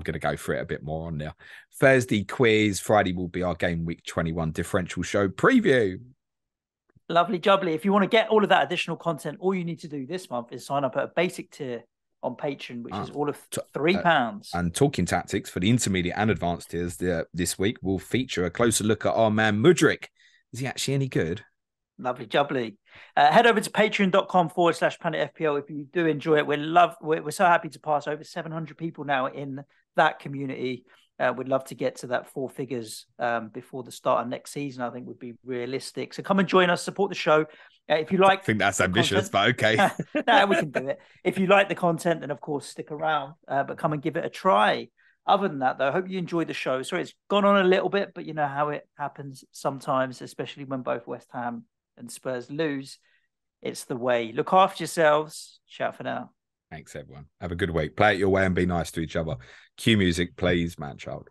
to go for it a bit more on there. Thursday quiz. Friday will be our Game Week 21 differential show preview. Lovely jubbly. If you want to get all of that additional content, all you need to do this month is sign up at a basic tier on Patreon, which is all of £3. And Talking Tactics for the intermediate and advanced tiers this week will feature a closer look at our man Mudryk. Is he actually any good? Lovely jubbly. Head over to patreon.com/Planet FPL if you do enjoy it. We're so happy to pass over 700 people now in that community. We'd love to get to that 4 figures before the start of next season. I think would be realistic. So come and join us, support the show. If you like, I think that's ambitious, but okay. No, we can do it. If you like the content, then of course stick around. But come and give it a try. Other than that, though, I hope you enjoyed the show. Sorry, it's gone on a little bit, but you know how it happens sometimes, especially when both West Ham and Spurs lose. It's the way. Look after yourselves. Ciao for now. Thanks, everyone. Have a good week. Play it your way and be nice to each other. Cue music, please, man child.